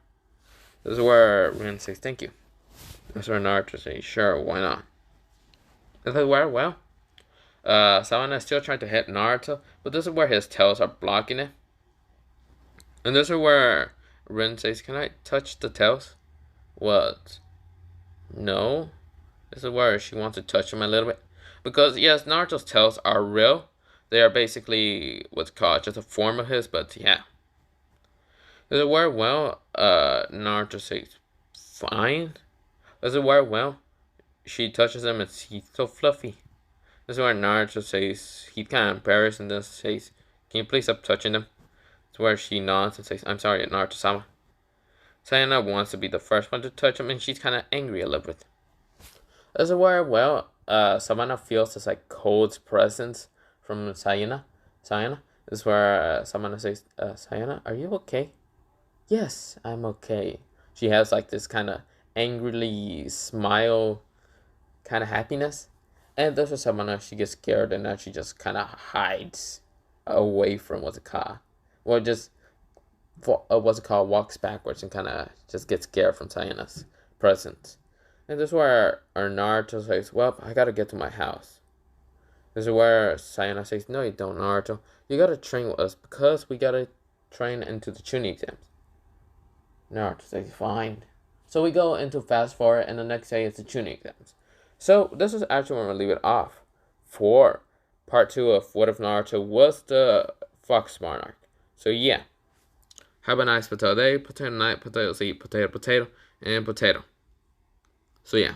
This is where Rin says, thank you. This is where Naruto says, sure, why not? This is where, well, Savannah is still trying to hit Naruto, but this is where his tails are blocking it. And this is where Rin says, can I touch the tails? What? No. This is where she wants to touch him a little bit. Because, yes, Naruto's tails are real. They are basically what's called just a form of his, but yeah. This is where, well, Naruto says, fine. This is where, well, she touches him and he's so fluffy. This is where Naruto says, he's kind of embarrassed and then says, can you please stop touching them? It's where she nods and says, I'm sorry, Naruto-sama. Sayana wants to be the first one to touch him and she's kind of angry a little bit. This is where, well, Savannah feels this like cold presence from Sayana. This is where Savannah says, Sayana, are you okay? Yes, I'm okay. She has like this kind of angrily smile, kind of happiness. And this is Savannah, she gets scared and then she just kind of hides away from what's it called. Well, just, walks backwards and kind of just gets scared from Sayana's presence. And this is where Naruto says, well, I gotta get to my house. This is where Sayana says, no you don't, Naruto. You gotta train with us because we gotta train into the Chunin exams. Naruto says, fine. So we go into fast forward and the next day it's the Chunin exams. So this is actually where I'm gonna leave it off for part 2 of What If Naruto Was the Fox Monarch. So yeah. Have a nice potato day, potato night, potato seed, potato, and potato. So yeah.